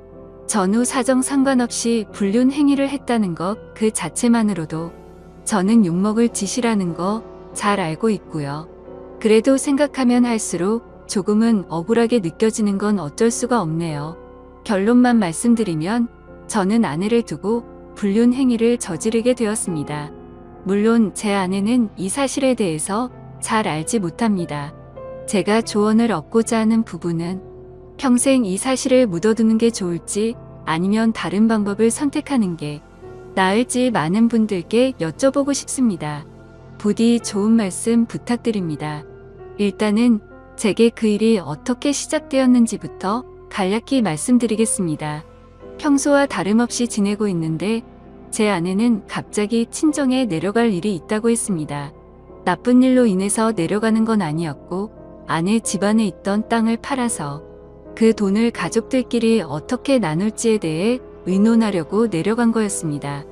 전후 사정 상관없이 불륜 행위를 했다는 것 그 자체만으로도 저는 욕먹을 짓이라는 거 잘 알고 있고요. 그래도 생각하면 할수록 조금은 억울하게 느껴지는 건 어쩔 수가 없네요. 결론만 말씀드리면 저는 아내를 두고 불륜 행위를 저지르게 되었습니다. 물론 제 아내는 이 사실에 대해서 잘 알지 못합니다. 제가 조언을 얻고자 하는 부분은 평생 이 사실을 묻어두는 게 좋을지 아니면 다른 방법을 선택하는 게 나을지 많은 분들께 여쭤보고 싶습니다. 부디 좋은 말씀 부탁드립니다. 일단은 제게 그 일이 어떻게 시작되었는지부터 간략히 말씀드리겠습니다. 평소와 다름없이 지내고 있는데 제 아내는 갑자기 친정에 내려갈 일이 있다고 했습니다. 나쁜 일로 인해서 내려가는 건 아니었고 아내 집안에 있던 땅을 팔아서 그 돈을 가족들끼리 어떻게 나눌지에 대해 의논하려고 내려간 거였습니다.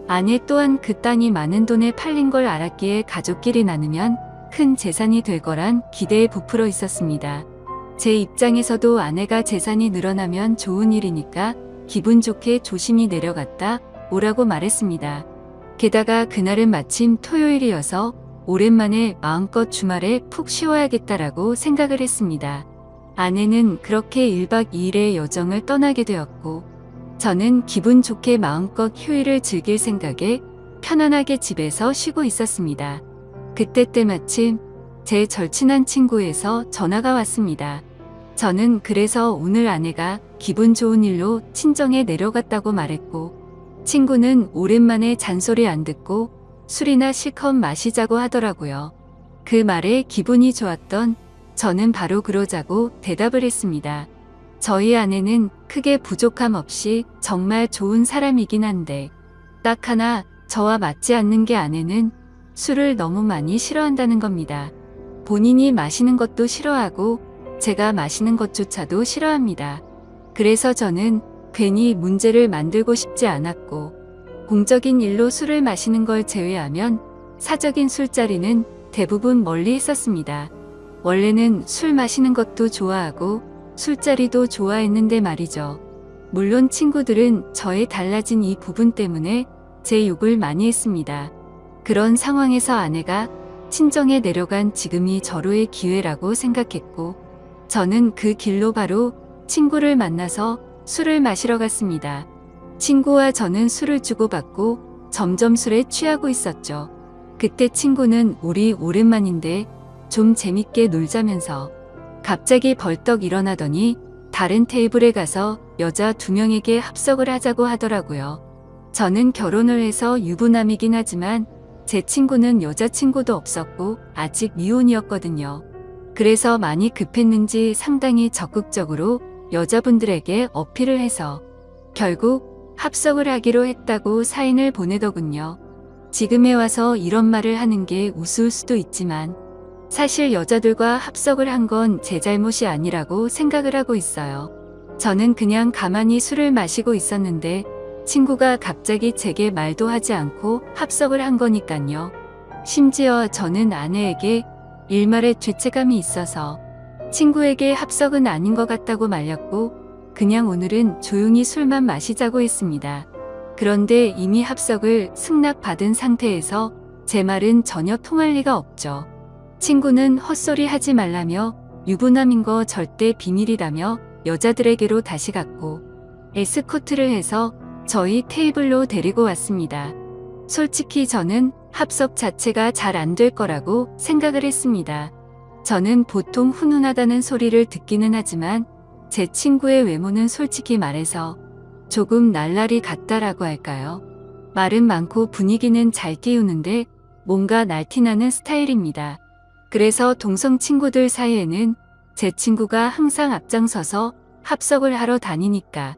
아내 또한 그 땅이 많은 돈에 팔린 걸 알았기에 가족끼리 나누면 큰 재산이 될 거란 기대에 부풀어 있었습니다. 제 입장에서도 아내가 재산이 늘어나면 좋은 일이니까 기분 좋게 조심히 내려갔다 오라고 말했습니다. 게다가 그날은 마침 토요일이어서 오랜만에 마음껏 주말에 푹 쉬어야겠다라고 생각을 했습니다. 아내는 그렇게 1박 2일의 여정을 떠나게 되었고 저는 기분 좋게 마음껏 휴일을 즐길 생각에 편안하게 집에서 쉬고 있었습니다. 그때 때마침 제 절친한 친구에서 전화가 왔습니다. 저는 그래서 오늘 아내가 기분 좋은 일로 친정에 내려갔다고 말했고 친구는 오랜만에 잔소리 안 듣고 술이나 실컷 마시자고 하더라고요. 그 말에 기분이 좋았던 저는 바로 그러자고 대답을 했습니다. 저희 아내는 크게 부족함 없이 정말 좋은 사람이긴 한데 딱 하나 저와 맞지 않는 게 아내는 술을 너무 많이 싫어한다는 겁니다. 본인이 마시는 것도 싫어하고 제가 마시는 것조차도 싫어합니다. 그래서 저는 괜히 문제를 만들고 싶지 않았고 공적인 일로 술을 마시는 걸 제외하면 사적인 술자리는 대부분 멀리 했었습니다. 원래는 술 마시는 것도 좋아하고 술자리도 좋아했는데 말이죠. 물론 친구들은 저의 달라진 이 부분 때문에 제 욕을 많이 했습니다. 그런 상황에서 아내가 친정에 내려간 지금이 절호의 기회라고 생각했고 저는 그 길로 바로 친구를 만나서 술을 마시러 갔습니다. 친구와 저는 술을 주고받고 점점 술에 취하고 있었죠. 그때 친구는 우리 오랜만인데 좀 재밌게 놀자면서 갑자기 벌떡 일어나더니 다른 테이블에 가서 여자 2명에게 합석을 하자고 하더라고요. 저는 결혼을 해서 유부남이긴 하지만 제 친구는 여자친구도 없었고 아직 미혼이었거든요. 그래서 많이 급했는지 상당히 적극적으로 여자분들에게 어필을 해서 결국 합석을 하기로 했다고 사인을 보내더군요. 지금에 와서 이런 말을 하는 게 우스울 수도 있지만 사실 여자들과 합석을 한 건 제 잘못이 아니라고 생각을 하고 있어요. 저는 그냥 가만히 술을 마시고 있었는데 친구가 갑자기 제게 말도 하지 않고 합석을 한 거니깐요. 심지어 저는 아내에게 일말의 죄책감이 있어서 친구에게 합석은 아닌 것 같다고 말렸고 그냥 오늘은 조용히 술만 마시자고 했습니다. 그런데 이미 합석을 승낙받은 상태에서 제 말은 전혀 통할 리가 없죠. 친구는 헛소리 하지 말라며 유부남인 거 절대 비밀이라며 여자들에게로 다시 갔고 에스코트를 해서 저희 테이블로 데리고 왔습니다. 솔직히 저는 합석 자체가 잘 안 될 거라고 생각을 했습니다. 저는 보통 훈훈하다는 소리를 듣기는 하지만 제 친구의 외모는 솔직히 말해서 조금 날라리 같다라고 할까요? 말은 많고 분위기는 잘 띄우는데 뭔가 날티나는 스타일입니다. 그래서 동성 친구들 사이에는 제 친구가 항상 앞장서서 합석을 하러 다니니까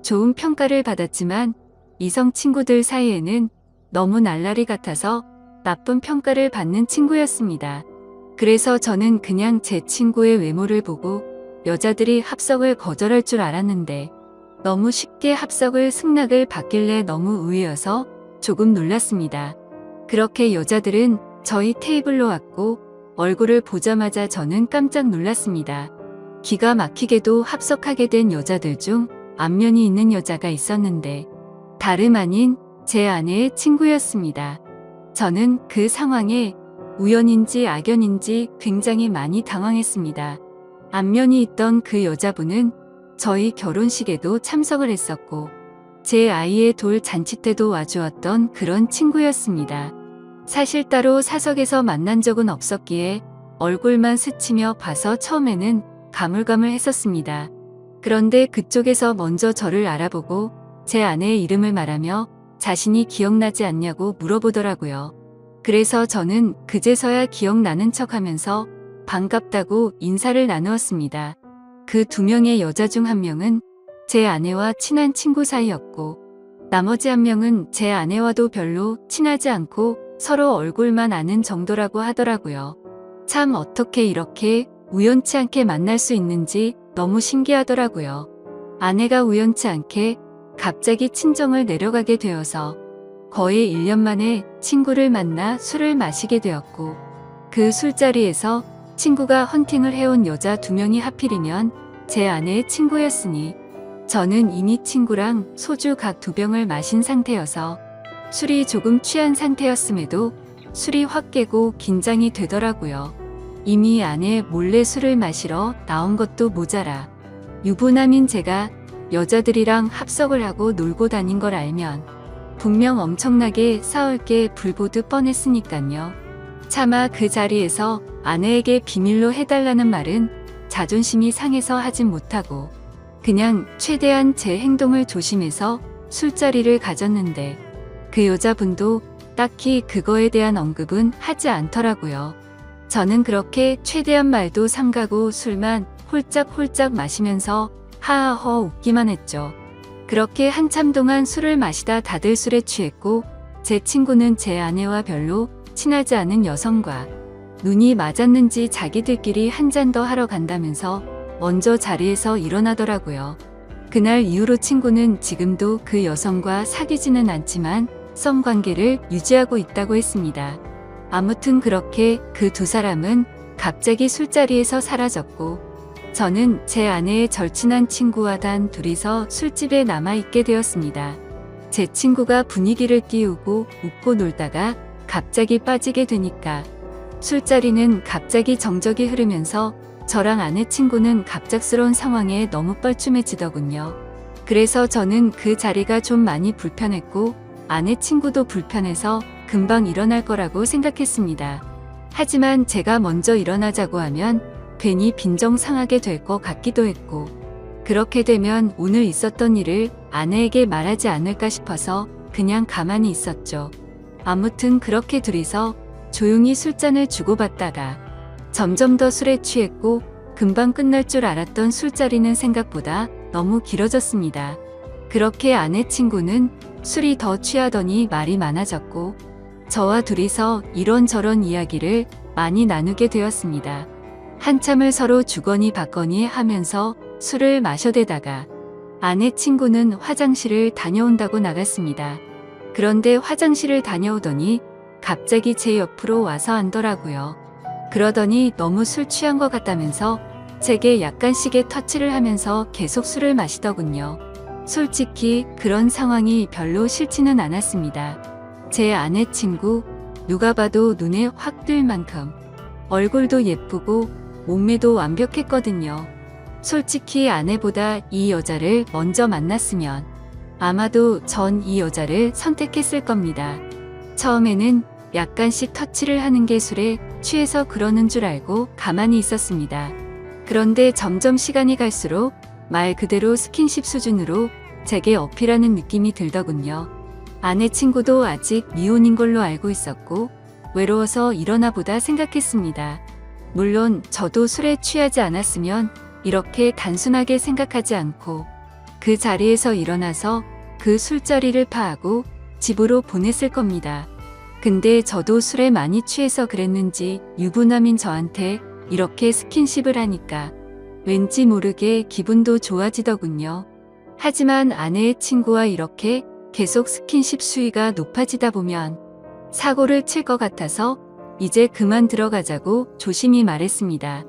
좋은 평가를 받았지만 이성 친구들 사이에는 너무 날라리 같아서 나쁜 평가를 받는 친구였습니다. 그래서 저는 그냥 제 친구의 외모를 보고 여자들이 합석을 거절할 줄 알았는데 너무 쉽게 합석을 승낙을 받길래 너무 의외여서 조금 놀랐습니다. 그렇게 여자들은 저희 테이블로 왔고 얼굴을 보자마자 저는 깜짝 놀랐습니다. 기가 막히게도 합석하게 된 여자들 중 안면이 있는 여자가 있었는데 다름 아닌 제 아내의 친구였습니다. 저는 그 상황에 우연인지 악연인지 굉장히 많이 당황했습니다. 안면이 있던 그 여자분은 저희 결혼식에도 참석을 했었고 제 아이의 돌 잔치 때도 와주었던 그런 친구였습니다. 사실 따로 사석에서 만난 적은 없었기에 얼굴만 스치며 봐서 처음에는 가물가물했었습니다. 그런데 그쪽에서 먼저 저를 알아보고 제 아내의 이름을 말하며 자신이 기억나지 않냐고 물어보더라고요. 그래서 저는 그제서야 기억나는 척하면서 반갑다고 인사를 나누었습니다. 그 2명의 여자 중 1명은 제 아내와 친한 친구 사이였고 나머지 1명은 제 아내와도 별로 친하지 않고 서로 얼굴만 아는 정도라고 하더라고요. 참 어떻게 이렇게 우연치 않게 만날 수 있는지 너무 신기하더라고요. 아내가 우연치 않게 갑자기 친정을 내려가게 되어서 거의 1년 만에 친구를 만나 술을 마시게 되었고 그 술자리에서 친구가 헌팅을 해온 여자 2명이 하필이면 제 아내의 친구였으니 저는 이미 친구랑 소주 각 2병을 마신 상태여서 술이 조금 취한 상태였음에도 술이 확 깨고 긴장이 되더라고요. 이미 아내 몰래 술을 마시러 나온 것도 모자라 유부남인 제가 여자들이랑 합석을 하고 놀고 다닌 걸 알면 분명 엄청나게 싸울 게 불보듯 뻔했으니깐요. 차마 그 자리에서 아내에게 비밀로 해달라는 말은 자존심이 상해서 하진 못하고 그냥 최대한 제 행동을 조심해서 술자리를 가졌는데 그 여자분도 딱히 그거에 대한 언급은 하지 않더라고요. 저는 그렇게 최대한 말도 삼가고 술만 홀짝홀짝 마시면서 하하허 웃기만 했죠. 그렇게 한참 동안 술을 마시다 다들 술에 취했고 제 친구는 제 아내와 별로 친하지 않은 여성과 눈이 맞았는지 자기들끼리 한 잔 더 하러 간다면서 먼저 자리에서 일어나더라고요. 그날 이후로 친구는 지금도 그 여성과 사귀지는 않지만 썸관계를 유지하고 있다고 했습니다. 아무튼 그렇게 그 2사람은 갑자기 술자리에서 사라졌고 저는 제 아내의 절친한 친구와 단 둘이서 술집에 남아있게 되었습니다. 제 친구가 분위기를 띄우고 웃고 놀다가 갑자기 빠지게 되니까 술자리는 갑자기 정적이 흐르면서 저랑 아내 친구는 갑작스러운 상황에 너무 뻘쭘해지더군요. 그래서 저는 그 자리가 좀 많이 불편했고 아내 친구도 불편해서 금방 일어날 거라고 생각했습니다. 하지만 제가 먼저 일어나자고 하면 괜히 빈정상하게 될 것 같기도 했고 그렇게 되면 오늘 있었던 일을 아내에게 말하지 않을까 싶어서 그냥 가만히 있었죠. 아무튼 그렇게 둘이서 조용히 술잔을 주고받다가 점점 더 술에 취했고 금방 끝날 줄 알았던 술자리는 생각보다 너무 길어졌습니다. 그렇게 아내 친구는 술이 더 취하더니 말이 많아졌고 저와 둘이서 이런저런 이야기를 많이 나누게 되었습니다. 한참을 서로 주거니 받거니 하면서 술을 마셔대다가 아내 친구는 화장실을 다녀온다고 나갔습니다. 그런데 화장실을 다녀오더니 갑자기 제 옆으로 와서 앉더라고요. 그러더니 너무 술 취한 것 같다면서 제게 약간씩의 터치를 하면서 계속 술을 마시더군요. 솔직히 그런 상황이 별로 싫지는 않았습니다. 제 아내 친구, 누가 봐도 눈에 확 띌 만큼 얼굴도 예쁘고 몸매도 완벽했거든요. 솔직히 아내보다 이 여자를 먼저 만났으면 아마도 전 이 여자를 선택했을 겁니다. 처음에는 약간씩 터치를 하는 게 술에 취해서 그러는 줄 알고 가만히 있었습니다. 그런데 점점 시간이 갈수록 말 그대로 스킨십 수준으로 제게 어필하는 느낌이 들더군요. 아내 친구도 아직 미혼인 걸로 알고 있었고 외로워서 이러나 보다 생각했습니다. 물론 저도 술에 취하지 않았으면 이렇게 단순하게 생각하지 않고 그 자리에서 일어나서 그 술자리를 파하고 집으로 보냈을 겁니다. 근데 저도 술에 많이 취해서 그랬는지 유부남인 저한테 이렇게 스킨십을 하니까 왠지 모르게 기분도 좋아지더군요. 하지만 아내의 친구와 이렇게 계속 스킨십 수위가 높아지다 보면 사고를 칠 것 같아서 이제 그만 들어가자고 조심히 말했습니다.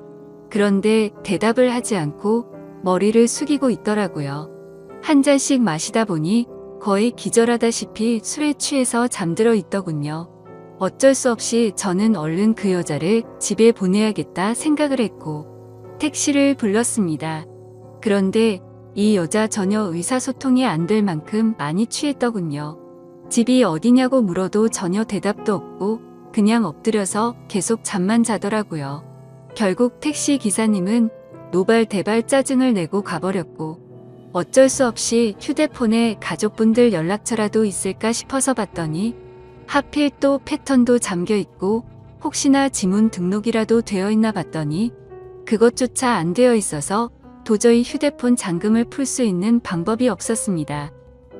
그런데 대답을 하지 않고 머리를 숙이고 있더라고요. 한 잔씩 마시다 보니 거의 기절하다시피 술에 취해서 잠들어 있더군요. 어쩔 수 없이 저는 얼른 그 여자를 집에 보내야겠다 생각을 했고 택시를 불렀습니다. 그런데 이 여자 전혀 의사소통이 안 될 만큼 많이 취했더군요. 집이 어디냐고 물어도 전혀 대답도 없고 그냥 엎드려서 계속 잠만 자더라고요. 결국 택시 기사님은 노발대발 짜증을 내고 가버렸고 어쩔 수 없이 휴대폰에 가족분들 연락처라도 있을까 싶어서 봤더니 하필 또 패턴도 잠겨 있고 혹시나 지문 등록이라도 되어 있나 봤더니 그것조차 안 되어 있어서 도저히 휴대폰 잠금을 풀 수 있는 방법이 없었습니다.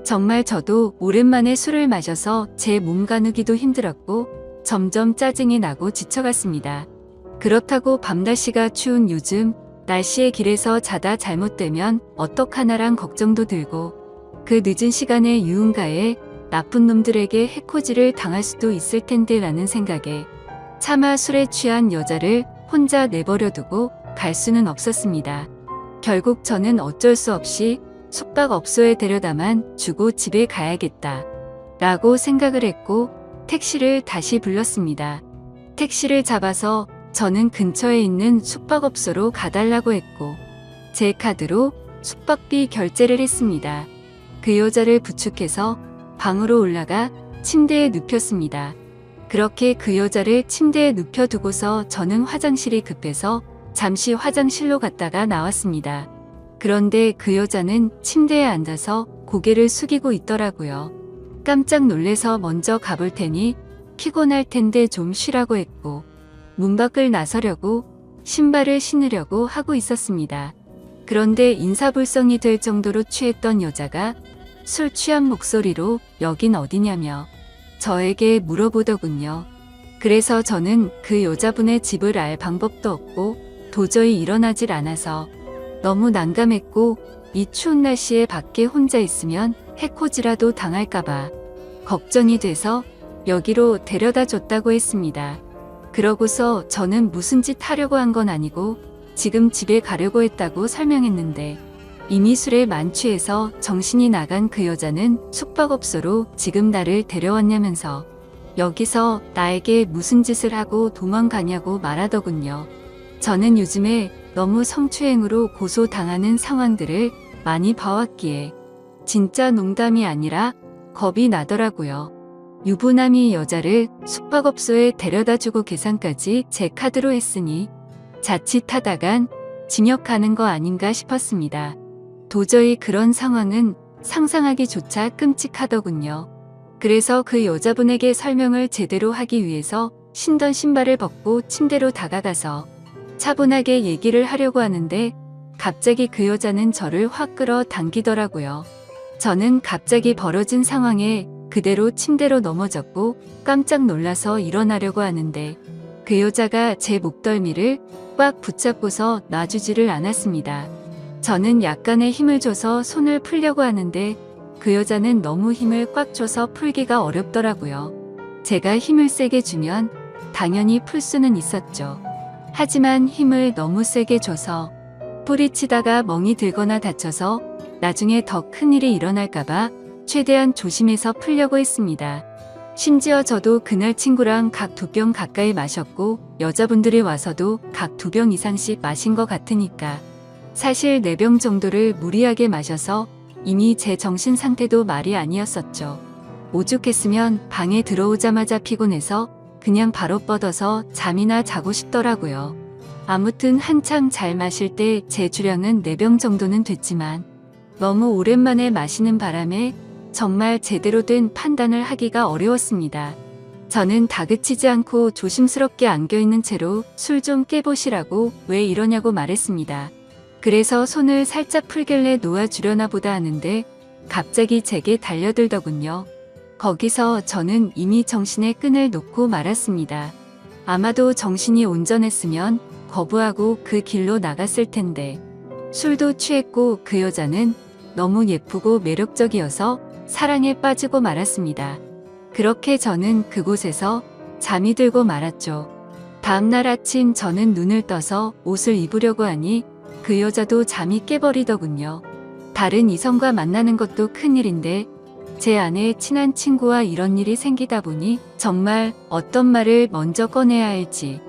정말 저도 오랜만에 술을 마셔서 제 몸 가누기도 힘들었고 점점 짜증이 나고 지쳐갔습니다. 그렇다고 밤날씨가 추운 요즘 날씨에 길에서 자다 잘못되면 어떡하나란 걱정도 들고 그 늦은 시간에 유흥가에 나쁜 놈들에게 해코지를 당할 수도 있을 텐데 라는 생각에 차마 술에 취한 여자를 혼자 내버려두고 갈 수는 없었습니다. 결국 저는 어쩔 수 없이 숙박업소에 데려다만 주고 집에 가야겠다 라고 생각을 했고 택시를 다시 불렀습니다. 택시를 잡아서 저는 근처에 있는 숙박업소로 가달라고 했고 제 카드로 숙박비 결제를 했습니다. 그 여자를 부축해서 방으로 올라가 침대에 눕혔습니다. 그렇게 그 여자를 침대에 눕혀두고서 저는 화장실이 급해서 잠시 화장실로 갔다가 나왔습니다. 그런데 그 여자는 침대에 앉아서 고개를 숙이고 있더라고요. 깜짝 놀래서 먼저 가볼 테니 피곤할 텐데 좀 쉬라고 했고 문 밖을 나서려고 신발을 신으려고 하고 있었습니다. 그런데 인사불성이 될 정도로 취했던 여자가 술 취한 목소리로 여긴 어디냐며 저에게 물어보더군요. 그래서 저는 그 여자분의 집을 알 방법도 없고 도저히 일어나질 않아서 너무 난감했고 이 추운 날씨에 밖에 혼자 있으면 해코지라도 당할까봐 걱정이 돼서 여기로 데려다 줬다고 했습니다. 그러고서 저는 무슨 짓 하려고 한 건 아니고 지금 집에 가려고 했다고 설명했는데 이미 술에 만취해서 정신이 나간 그 여자는 숙박업소로 지금 나를 데려왔냐면서 여기서 나에게 무슨 짓을 하고 도망가냐고 말하더군요. 저는 요즘에 너무 성추행으로 고소당하는 상황들을 많이 봐왔기에 진짜 농담이 아니라 겁이 나더라고요. 유부남이 여자를 숙박업소에 데려다주고 계산까지 제 카드로 했으니 자칫하다간 징역 가는 거 아닌가 싶었습니다. 도저히 그런 상황은 상상하기조차 끔찍하더군요. 그래서 그 여자분에게 설명을 제대로 하기 위해서 신던 신발을 벗고 침대로 다가가서 차분하게 얘기를 하려고 하는데 갑자기 그 여자는 저를 확 끌어 당기더라고요. 저는 갑자기 벌어진 상황에 그대로 침대로 넘어졌고 깜짝 놀라서 일어나려고 하는데 그 여자가 제 목덜미를 꽉 붙잡고서 놔주지를 않았습니다. 저는 약간의 힘을 줘서 손을 풀려고 하는데 그 여자는 너무 힘을 꽉 줘서 풀기가 어렵더라고요. 제가 힘을 세게 주면 당연히 풀 수는 있었죠. 하지만 힘을 너무 세게 줘서 뿌리치다가 멍이 들거나 다쳐서 나중에 더 큰일이 일어날까봐 최대한 조심해서 풀려고 했습니다. 심지어 저도 그날 친구랑 각 2병 가까이 마셨고 여자분들이 와서도 각 2병 이상씩 마신 것 같으니까 사실 4병 정도를 무리하게 마셔서 이미 제 정신 상태도 말이 아니었었죠. 오죽했으면 방에 들어오자마자 피곤해서 그냥 바로 뻗어서 잠이나 자고 싶더라고요. 아무튼 한창 잘 마실 때 제 주량은 4병 정도는 됐지만 너무 오랜만에 마시는 바람에 정말 제대로 된 판단을 하기가 어려웠습니다. 저는 다그치지 않고 조심스럽게 안겨있는 채로 술 좀 깨보시라고 왜 이러냐고 말했습니다. 그래서 손을 살짝 풀길래 놓아주려나 보다 하는데 갑자기 제게 달려들더군요. 거기서 저는 이미 정신의 끈을 놓고 말았습니다. 아마도 정신이 온전했으면 거부하고 그 길로 나갔을 텐데 술도 취했고 그 여자는 너무 예쁘고 매력적이어서 사랑에 빠지고 말았습니다. 그렇게 저는 그곳에서 잠이 들고 말았죠. 다음날 아침 저는 눈을 떠서 옷을 입으려고 하니 그 여자도 잠이 깨버리더군요. 다른 이성과 만나는 것도 큰일인데 제 아내의 친한 친구와 이런 일이 생기다 보니 정말 어떤 말을 먼저 꺼내야 할지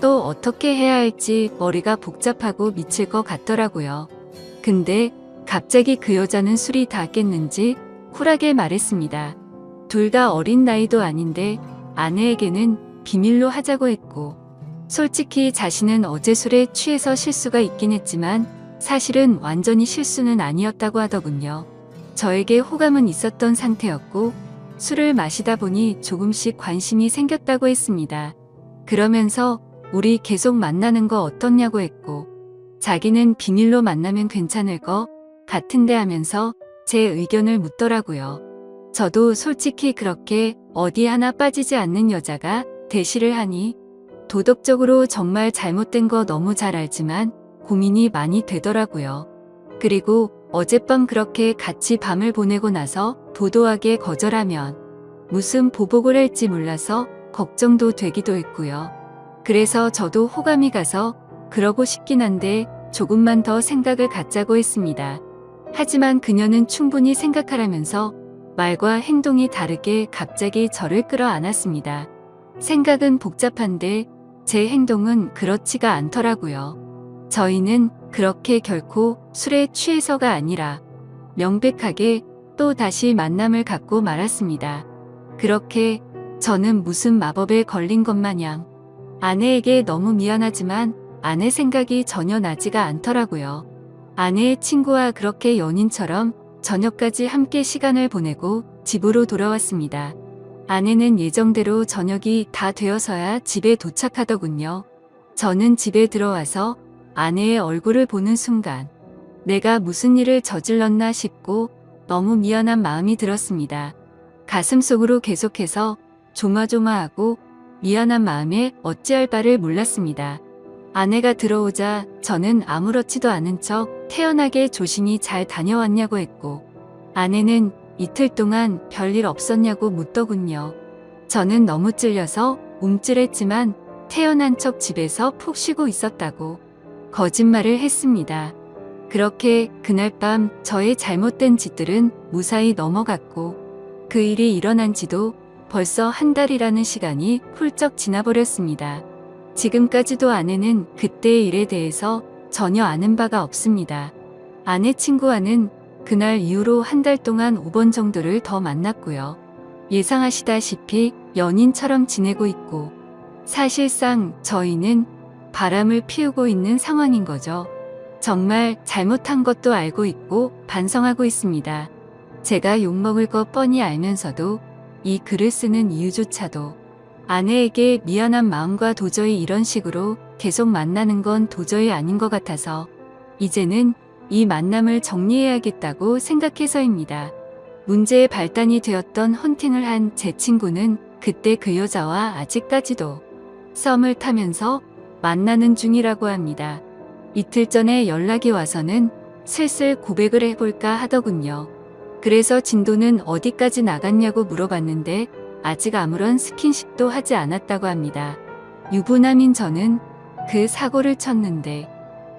또 어떻게 해야 할지 머리가 복잡하고 미칠 것 같더라고요. 근데 갑자기 그 여자는 술이 다 깼는지 쿨하게 말했습니다. 둘 다 어린 나이도 아닌데 아내에게는 비밀로 하자고 했고 솔직히 자신은 어제 술에 취해서 실수가 있긴 했지만 사실은 완전히 실수는 아니었다고 하더군요. 저에게 호감은 있었던 상태였고 술을 마시다 보니 조금씩 관심이 생겼다고 했습니다. 그러면서 우리 계속 만나는 거 어떻냐고 했고 자기는 비밀로 만나면 괜찮을 거 같은데 하면서 제 의견을 묻더라고요. 저도 솔직히 그렇게 어디 하나 빠지지 않는 여자가 대시를 하니 도덕적으로 정말 잘못된 거 너무 잘 알지만 고민이 많이 되더라고요. 그리고 어젯밤 그렇게 같이 밤을 보내고 나서 도도하게 거절하면 무슨 보복을 할지 몰라서 걱정도 되기도 했고요. 그래서 저도 호감이 가서 그러고 싶긴 한데 조금만 더 생각을 갖자고 했습니다. 하지만 그녀는 충분히 생각하라면서 말과 행동이 다르게 갑자기 저를 끌어안았습니다. 생각은 복잡한데 제 행동은 그렇지가 않더라고요. 저희는 그렇게 결코 술에 취해서가 아니라 명백하게 또 다시 만남을 갖고 말았습니다. 그렇게 저는 무슨 마법에 걸린 것 마냥 아내에게 너무 미안하지만 아내 생각이 전혀 나지가 않더라고요. 아내의 친구와 그렇게 연인처럼 저녁까지 함께 시간을 보내고 집으로 돌아왔습니다. 아내는 예정대로 저녁이 다 되어서야 집에 도착하더군요. 저는 집에 들어와서 아내의 얼굴을 보는 순간 내가 무슨 일을 저질렀나 싶고 너무 미안한 마음이 들었습니다. 가슴속으로 계속해서 조마조마하고 미안한 마음에 어찌할 바를 몰랐습니다. 아내가 들어오자 저는 아무렇지도 않은 척 태연하게 조심히 잘 다녀왔냐고 했고 아내는 이틀 동안 별일 없었냐고 묻더군요. 저는 너무 찔려서 움찔했지만 태연한 척 집에서 푹 쉬고 있었다고 거짓말을 했습니다. 그렇게 그날 밤 저의 잘못된 짓들은 무사히 넘어갔고 그 일이 일어난 지도 벌써 한 달이라는 시간이 훌쩍 지나버렸습니다. 지금까지도 아내는 그때의 일에 대해서 전혀 아는 바가 없습니다. 아내 친구와는 그날 이후로 한 달 동안 5번 정도를 더 만났고요. 예상하시다시피 연인처럼 지내고 있고 사실상 저희는 바람을 피우고 있는 상황인 거죠. 정말 잘못한 것도 알고 있고 반성하고 있습니다. 제가 욕먹을 거 뻔히 알면서도 이 글을 쓰는 이유조차도 아내에게 미안한 마음과 도저히 이런 식으로 계속 만나는 건 도저히 아닌 것 같아서 이제는 이 만남을 정리해야겠다고 생각해서입니다. 문제의 발단이 되었던 헌팅을 한 제 친구는 그때 그 여자와 아직까지도 썸을 타면서 만나는 중이라고 합니다. 이틀 전에 연락이 와서는 슬슬 고백을 해볼까 하더군요. 그래서 진도는 어디까지 나갔냐고 물어봤는데 아직 아무런 스킨십도 하지 않았다고 합니다. 유부남인 저는 그 사고를 쳤는데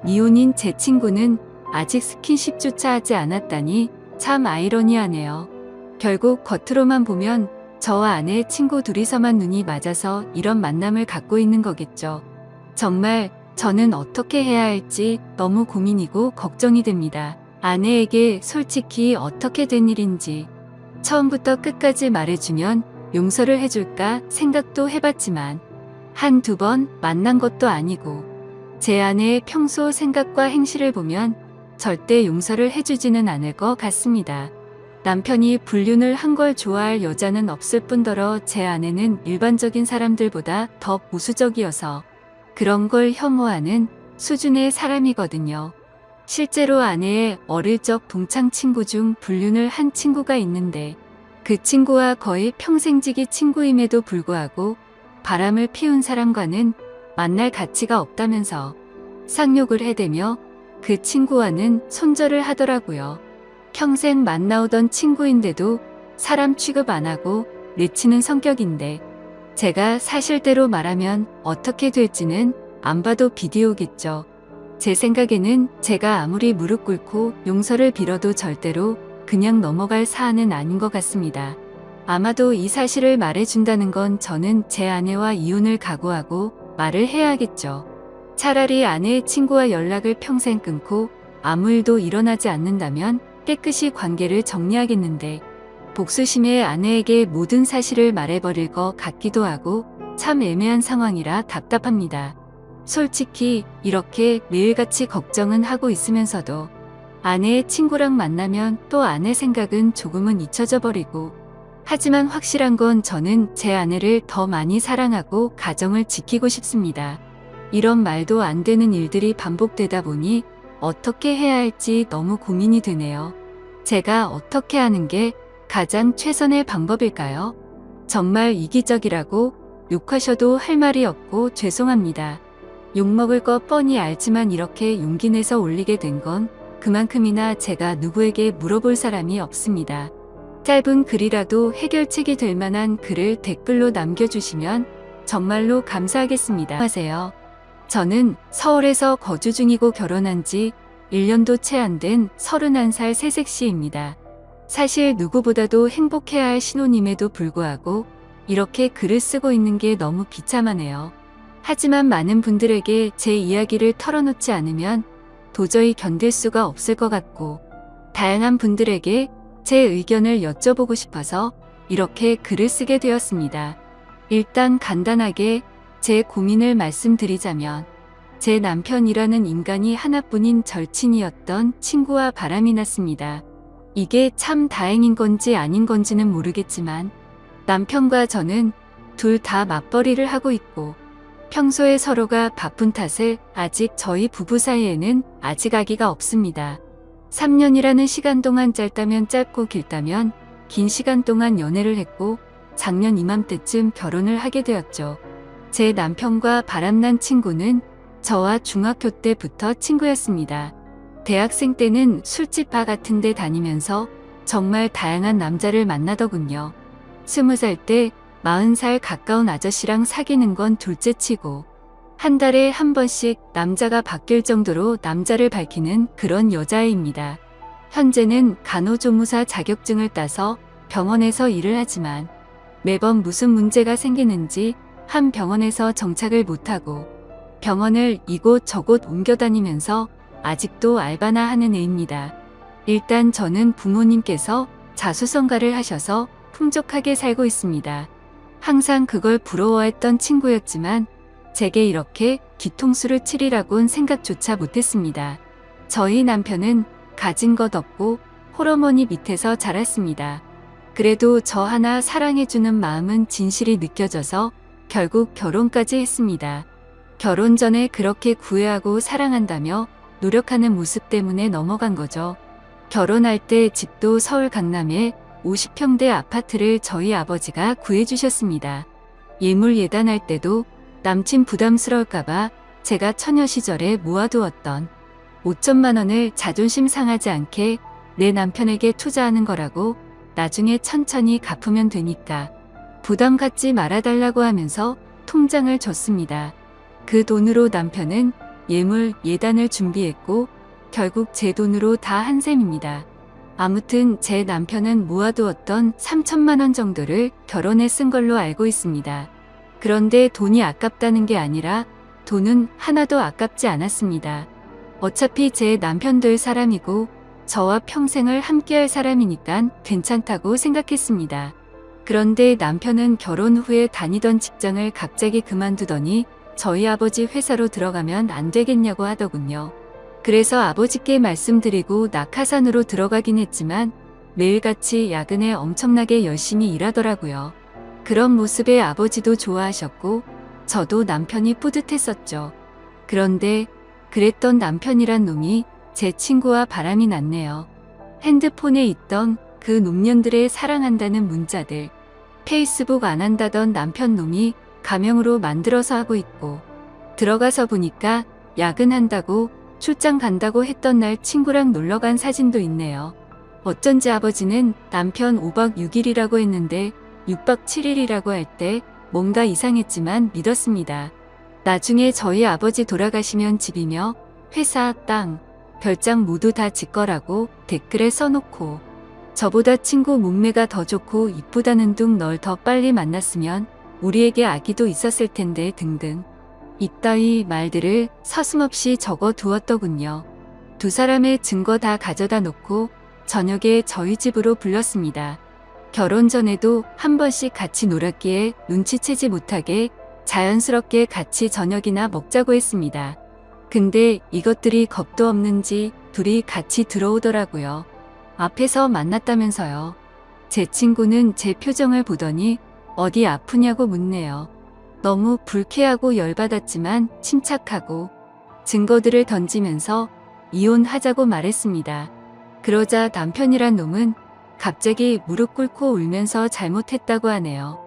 미혼인 제 친구는 아직 스킨십조차 하지 않았다니 참 아이러니하네요. 결국 겉으로만 보면 저와 아내 친구 둘이서만 눈이 맞아서 이런 만남을 갖고 있는 거겠죠. 정말 저는 어떻게 해야 할지 너무 고민이고 걱정이 됩니다. 아내에게 솔직히 어떻게 된 일인지 처음부터 끝까지 말해주면 용서를 해줄까 생각도 해봤지만 한두 번 만난 것도 아니고 제 아내의 평소 생각과 행실을 보면 절대 용서를 해주지는 않을 것 같습니다. 남편이 불륜을 한 걸 좋아할 여자는 없을 뿐더러 제 아내는 일반적인 사람들보다 더 보수적이어서 그런 걸 혐오하는 수준의 사람이거든요. 실제로 아내의 어릴 적 동창 친구 중 불륜을 한 친구가 있는데 그 친구와 거의 평생지기 친구임에도 불구하고 바람을 피운 사람과는 만날 가치가 없다면서 쌍욕을 해대며 그 친구와는 손절을 하더라고요. 평생 만나오던 친구인데도 사람 취급 안 하고 내치는 성격인데 제가 사실대로 말하면 어떻게 될지는 안 봐도 비디오겠죠. 제 생각에는 제가 아무리 무릎 꿇고 용서를 빌어도 절대로 그냥 넘어갈 사안은 아닌 것 같습니다. 아마도 이 사실을 말해준다는 건 저는 제 아내와 이혼을 각오하고 말을 해야겠죠. 차라리 아내의 친구와 연락을 평생 끊고 아무 일도 일어나지 않는다면 깨끗이 관계를 정리하겠는데 복수심에 아내에게 모든 사실을 말해버릴 것 같기도 하고 참 애매한 상황이라 답답합니다. 솔직히 이렇게 매일같이 걱정은 하고 있으면서도 아내의 친구랑 만나면 또 아내 생각은 조금은 잊혀져 버리고 하지만 확실한 건 저는 제 아내를 더 많이 사랑하고 가정을 지키고 싶습니다. 이런 말도 안 되는 일들이 반복되다 보니 어떻게 해야 할지 너무 고민이 되네요. 제가 어떻게 하는 게 가장 최선의 방법일까요? 정말 이기적이라고 욕하셔도 할 말이 없고 죄송합니다. 욕먹을 거 뻔히 알지만 이렇게 용기 내서 올리게 된 건 그만큼이나 제가 누구에게 물어볼 사람이 없습니다. 짧은 글이라도 해결책이 될 만한 글을 댓글로 남겨주시면 정말로 감사하겠습니다. 하세요. 저는 서울에서 거주 중이고 결혼한 지 1년도 채 안 된 31살 새색시입니다. 사실 누구보다도 행복해야 할 신혼임에도 불구하고 이렇게 글을 쓰고 있는 게 너무 비참하네요. 하지만 많은 분들에게 제 이야기를 털어놓지 않으면 도저히 견딜 수가 없을 것 같고 다양한 분들에게 제 의견을 여쭤보고 싶어서 이렇게 글을 쓰게 되었습니다. 일단 간단하게 제 고민을 말씀드리자면 제 남편이라는 인간이 하나뿐인 절친이었던 친구와 바람이 났습니다. 이게 참 다행인 건지 아닌 건지는 모르겠지만 남편과 저는 둘 다 맞벌이를 하고 있고 평소에 서로가 바쁜 탓에 아직 저희 부부 사이에는 아직 아기가 없습니다. 3년이라는 시간 동안 짧다면 짧고 길다면 긴 시간 동안 연애를 했고 작년 이맘때쯤 결혼을 하게 되었죠. 제 남편과 바람난 친구는 저와 중학교 때부터 친구였습니다. 대학생 때는 술집 바 같은 데 다니면서 정말 다양한 남자를 만나더군요. 20살 때 40살 가까운 아저씨랑 사귀는 건 둘째치고 한 달에 한 번씩 남자가 바뀔 정도로 남자를 밝히는 그런 여자애입니다. 현재는 간호조무사 자격증을 따서 병원에서 일을 하지만 매번 무슨 문제가 생기는지 한 병원에서 정착을 못하고 병원을 이곳 저곳 옮겨다니면서 아직도 알바나 하는 애입니다. 일단 저는 부모님께서 자수성가를 하셔서 풍족하게 살고 있습니다. 항상 그걸 부러워했던 친구였지만 제게 이렇게 뒤통수를 치리라곤 생각조차 못했습니다. 저희 남편은 가진 것 없고 홀어머니 밑에서 자랐습니다. 그래도 저 하나 사랑해주는 마음은 진실이 느껴져서 결국 결혼까지 했습니다. 결혼 전에 그렇게 구애하고 사랑한다며 노력하는 모습 때문에 넘어간 거죠. 결혼할 때 집도 서울 강남에 50평대 아파트를 저희 아버지가 구해주셨습니다. 예물 예단할 때도 남친 부담스러울까봐 제가 처녀 시절에 모아두었던 5천만 원을 자존심 상하지 않게 내 남편에게 투자하는 거라고 나중에 천천히 갚으면 되니까 부담 갖지 말아달라고 하면서 통장을 줬습니다. 그 돈으로 남편은 예물 예단을 준비했고 결국 제 돈으로 다 한 셈입니다. 아무튼 제 남편은 모아두었던 3천만 원 정도를 결혼에 쓴 걸로 알고 있습니다. 그런데 돈이 아깝다는 게 아니라 돈은 하나도 아깝지 않았습니다. 어차피 제 남편 될 사람이고 저와 평생을 함께할 사람이니까 괜찮다고 생각했습니다. 그런데 남편은 결혼 후에 다니던 직장을 갑자기 그만두더니 저희 아버지 회사로 들어가면 안 되겠냐고 하더군요. 그래서 아버지께 말씀드리고 낙하산으로 들어가긴 했지만 매일같이 야근에 엄청나게 열심히 일하더라고요. 그런 모습에 아버지도 좋아하셨고 저도 남편이 뿌듯했었죠. 그런데 그랬던 남편이란 놈이 제 친구와 바람이 났네요. 핸드폰에 있던 그 놈년들의 사랑한다는 문자들, 페이스북 안 한다던 남편 놈이 가명으로 만들어서 하고 있고 들어가서 보니까 야근한다고 출장 간다고 했던 날 친구랑 놀러간 사진도 있네요. 어쩐지 아버지는 남편 5박 6일이라고 했는데 6박 7일이라고 할 때 뭔가 이상했지만 믿었습니다. 나중에 저희 아버지 돌아가시면 집이며 회사, 땅, 별장 모두 다 지 거라고 댓글에 써놓고 저보다 친구 몸매가 더 좋고 이쁘다는 둥 널 더 빨리 만났으면 우리에게 아기도 있었을 텐데 등등. 이따위 말들을 서슴없이 적어 두었더군요. 두 사람의 증거 다 가져다 놓고 저녁에 저희 집으로 불렀습니다. 결혼 전에도 한 번씩 같이 놀았기에 눈치채지 못하게 자연스럽게 같이 저녁이나 먹자고 했습니다. 근데 이것들이 겁도 없는지 둘이 같이 들어오더라고요. 앞에서 만났다면서요. 제 친구는 제 표정을 보더니 어디 아프냐고 묻네요. 너무 불쾌하고 열받았지만 침착하고 증거들을 던지면서 이혼하자고 말했습니다. 그러자 남편이란 놈은 갑자기 무릎 꿇고 울면서 잘못했다고 하네요.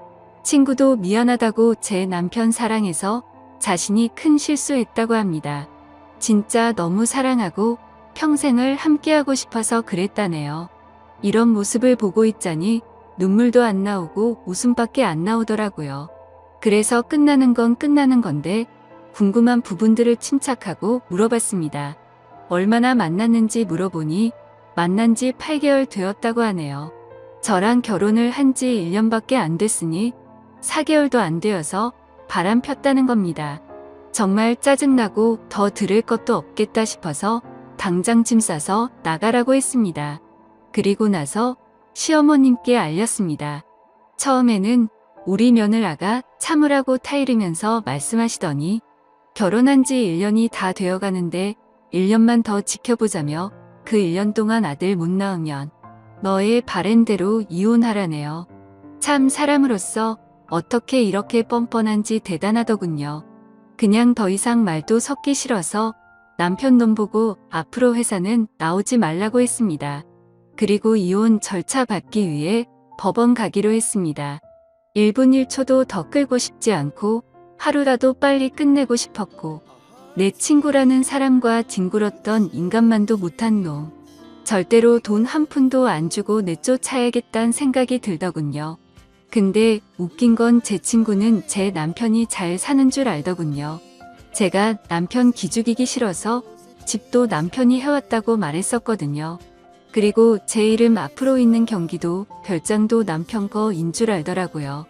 친구도 미안하다고 제 남편 사랑해서 자신이 큰 실수했다고 합니다. 진짜 너무 사랑하고 평생을 함께하고 싶어서 그랬다네요. 이런 모습을 보고 있자니 눈물도 안 나오고 웃음밖에 안 나오더라고요. 그래서 끝나는 건 끝나는 건데 궁금한 부분들을 침착하고 물어봤습니다. 얼마나 만났는지 물어보니 만난 지 8개월 되었다고 하네요. 저랑 결혼을 한 지 1년밖에 안 됐으니 4개월도 안 되어서 바람 폈다는 겁니다. 정말 짜증나고 더 들을 것도 없겠다 싶어서 당장 짐 싸서 나가라고 했습니다. 그리고 나서 시어머님께 알렸습니다. 처음에는 우리 며느라가 참으라고 타이르면서 말씀하시더니 결혼한 지 1년이 다 되어가는데 1년만 더 지켜보자며 그 1년 동안 아들 못 낳으면 너의 바랜대로 이혼하라네요. 참 사람으로서 어떻게 이렇게 뻔뻔한지 대단하더군요. 그냥 더 이상 말도 섞기 싫어서 남편 놈 보고 앞으로 회사는 나오지 말라고 했습니다. 그리고 이혼 절차 받기 위해 법원 가기로 했습니다. 1분 1초도 더 끌고 싶지 않고 하루라도 빨리 끝내고 싶었고 내 친구라는 사람과 뒹굴었던 인간만도 못한 놈. 절대로 돈 한 푼도 안 주고 내쫓아야겠다는 생각이 들더군요. 근데 웃긴 건 제 친구는 제 남편이 잘 사는 줄 알더군요. 제가 남편 기죽이기 싫어서 집도 남편이 해왔다고 말했었거든요. 그리고 제 이름 앞으로 있는 경기도 별장도 남편 거인 줄 알더라고요.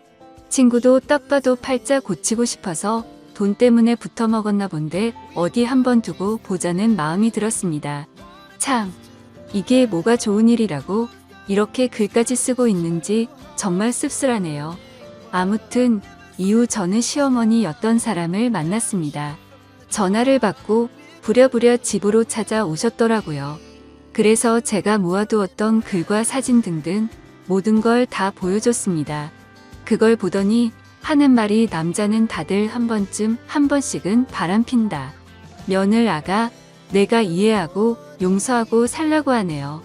친구도 딱 봐도 팔자 고치고 싶어서 돈 때문에 붙어먹었나 본데 어디 한번 두고 보자는 마음이 들었습니다. 참, 이게 뭐가 좋은 일이라고 이렇게 글까지 쓰고 있는지 정말 씁쓸하네요. 아무튼 이후 저는 시어머니였던 사람을 만났습니다. 전화를 받고 부랴부랴 집으로 찾아오셨더라고요. 그래서 제가 모아두었던 글과 사진 등등 모든 걸 다 보여줬습니다. 그걸 보더니 하는 말이 남자는 다들 한 번씩은 바람핀다. 며느 아가, 내가 이해하고 용서하고 살라고 하네요.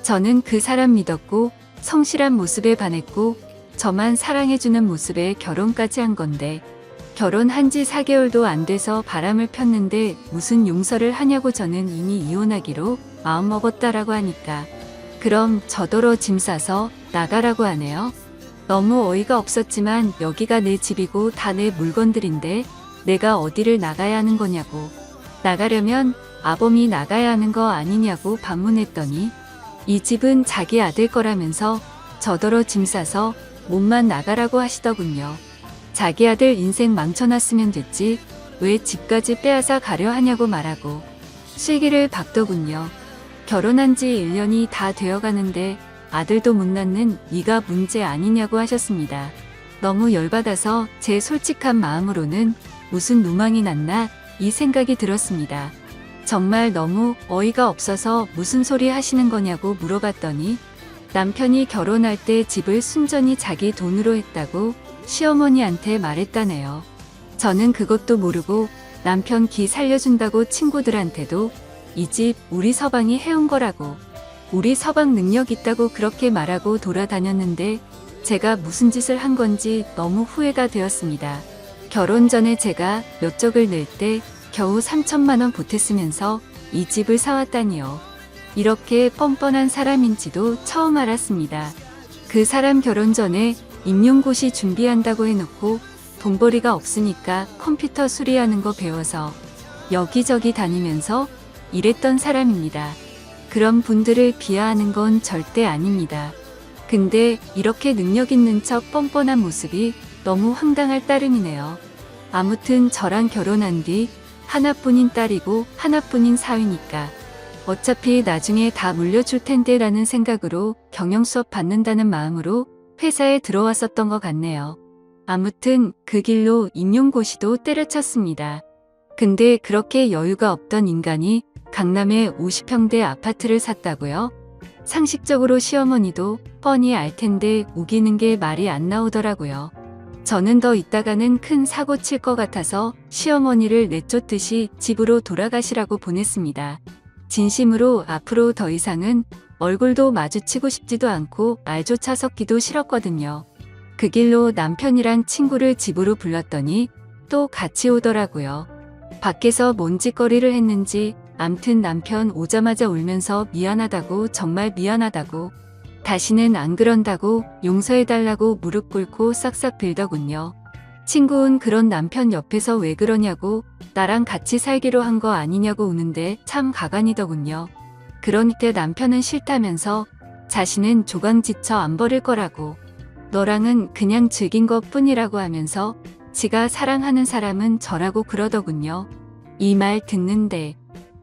저는 그 사람 믿었고 성실한 모습에 반했고 저만 사랑해주는 모습에 결혼까지 한 건데 결혼한 지 4개월도 안 돼서 바람을 폈는데 무슨 용서를 하냐고 저는 이미 이혼하기로 마음먹었다라고 하니까 그럼 저더러 짐 싸서 나가라고 하네요. 너무 어이가 없었지만 여기가 내 집이고 다 내 물건들인데 내가 어디를 나가야 하는 거냐고. 나가려면 아범이 나가야 하는 거 아니냐고 반문했더니 이 집은 자기 아들 거라면서 저더러 짐 싸서 몸만 나가라고 하시더군요. 자기 아들 인생 망쳐놨으면 됐지 왜 집까지 빼앗아 가려 하냐고 말하고 쐐기를 박더군요. 결혼한 지 1년이 다 되어가는데 아들도 못 낳는 네가 문제 아니냐고 하셨습니다. 너무 열받아서 제 솔직한 마음으로는 무슨 누망이 났나 이 생각이 들었습니다. 정말 너무 어이가 없어서 무슨 소리 하시는 거냐고 물어봤더니 남편이 결혼할 때 집을 순전히 자기 돈으로 했다고 시어머니한테 말했다네요. 저는 그것도 모르고 남편 기 살려준다고 친구들한테도 이 집 우리 서방이 해온 거라고 우리 서방 능력 있다고 그렇게 말하고 돌아다녔는데 제가 무슨 짓을 한 건지 너무 후회가 되었습니다. 결혼 전에 제가 몇 적을 낼 때 겨우 3천만 원 보탰으면서 이 집을 사왔다니요. 이렇게 뻔뻔한 사람인지도 처음 알았습니다. 그 사람 결혼 전에 임용고시 준비한다고 해놓고 돈벌이가 없으니까 컴퓨터 수리하는 거 배워서 여기저기 다니면서 일했던 사람입니다. 그런 분들을 비하하는 건 절대 아닙니다. 근데 이렇게 능력 있는 척 뻔뻔한 모습이 너무 황당할 따름이네요. 아무튼 저랑 결혼한 뒤 하나뿐인 딸이고 하나뿐인 사위니까 어차피 나중에 다 물려줄 텐데 라는 생각으로 경영수업 받는다는 마음으로 회사에 들어왔었던 것 같네요. 아무튼 그 길로 임용고시도 때려쳤습니다. 근데 그렇게 여유가 없던 인간이 강남에 50평대 아파트를 샀다고요? 상식적으로 시어머니도 뻔히 알 텐데 우기는 게 말이 안 나오더라고요. 저는 더 있다가는 큰 사고 칠 것 같아서 시어머니를 내쫓듯이 집으로 돌아가시라고 보냈습니다. 진심으로 앞으로 더 이상은 얼굴도 마주치고 싶지도 않고 말조차 섞기도 싫었거든요. 그 길로 남편이랑 친구를 집으로 불렀더니 또 같이 오더라고요. 밖에서 뭔 짓거리를 했는지 암튼 남편 오자마자 울면서 미안하다고 정말 미안하다고 다시는 안 그런다고 용서해달라고 무릎 꿇고 싹싹 빌더군요. 친구는 그런 남편 옆에서 왜 그러냐고 나랑 같이 살기로 한 거 아니냐고 우는데 참 가관이더군요. 그러니까 남편은 싫다면서 자신은 조강지처 안 버릴 거라고 너랑은 그냥 즐긴 것 뿐이라고 하면서 지가 사랑하는 사람은 저라고 그러더군요. 이 말 듣는데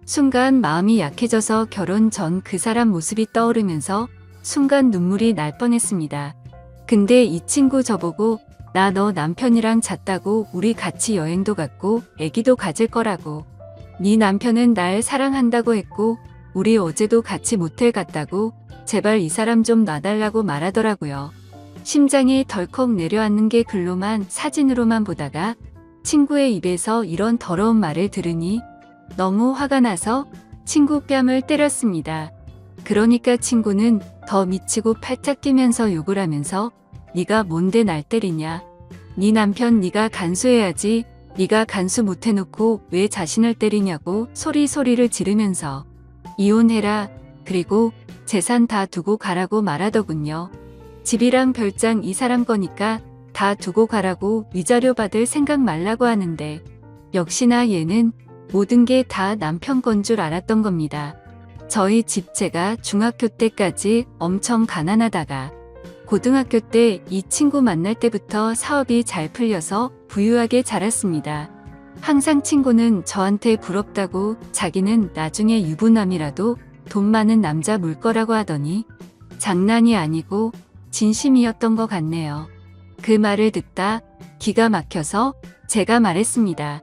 순간 마음이 약해져서 결혼 전 그 사람 모습이 떠오르면서 순간 눈물이 날 뻔했습니다. 근데 이 친구 저보고 나 너 남편이랑 잤다고 우리 같이 여행도 갔고 애기도 가질 거라고 네 남편은 날 사랑한다고 했고 우리 어제도 같이 모텔 갔다고 제발 이 사람 좀 놔달라고 말하더라고요. 심장이 덜컥 내려앉는 게 글로만 사진으로만 보다가 친구의 입에서 이런 더러운 말을 들으니 너무 화가 나서 친구 뺨을 때렸습니다. 그러니까 친구는 더 미치고 팔짝 뛰면서 욕을 하면서 네가 뭔데 날 때리냐. 네 남편 네가 간수해야지. 네가 간수 못해놓고 왜 자신을 때리냐고 소리를 지르면서 이혼해라. 그리고 재산 다 두고 가라고 말하더군요. 집이랑 별장 이 사람 거니까 다 두고 가라고 위자료 받을 생각 말라고 하는데 역시나 얘는 모든 게 다 남편 건 줄 알았던 겁니다. 저희 집 제가 중학교 때까지 엄청 가난하다가 고등학교 때 이 친구 만날 때부터 사업이 잘 풀려서 부유하게 자랐습니다. 항상 친구는 저한테 부럽다고 자기는 나중에 유부남이라도 돈 많은 남자 물 거라고 하더니 장난이 아니고 진심이었던 것 같네요. 그 말을 듣다 기가 막혀서 제가 말했습니다.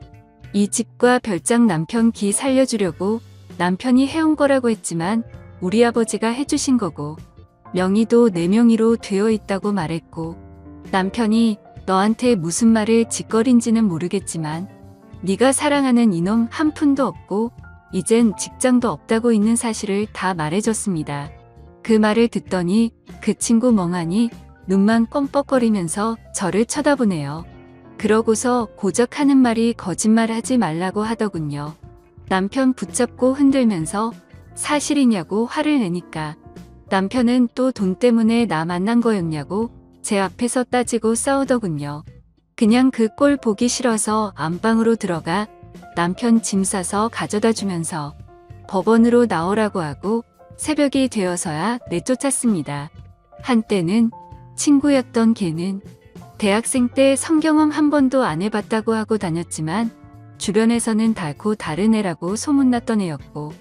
이 집과 별장 남편 기 살려주려고 남편이 해온 거라고 했지만 우리 아버지가 해주신 거고 명의도 내 명의로 되어 있다고 말했고 남편이 너한테 무슨 말을 짓거린지는 모르겠지만 네가 사랑하는 이놈 한 푼도 없고 이젠 직장도 없다고 있는 사실을 다 말해줬습니다. 그 말을 듣더니 그 친구 멍하니 눈만 껌뻑거리면서 저를 쳐다보네요. 그러고서 고작 하는 말이 거짓말하지 말라고 하더군요. 남편 붙잡고 흔들면서 사실이냐고 화를 내니까 남편은 또 돈 때문에 나 만난 거였냐고 제 앞에서 따지고 싸우더군요. 그냥 그 꼴 보기 싫어서 안방으로 들어가 남편 짐 싸서 가져다 주면서 법원으로 나오라고 하고 새벽이 되어서야 내쫓았습니다. 한때는 친구였던 걔는 대학생 때 성경험 한 번도 안 해봤다고 하고 다녔지만 주변에서는 달고 다른 애라고 소문났던 애였고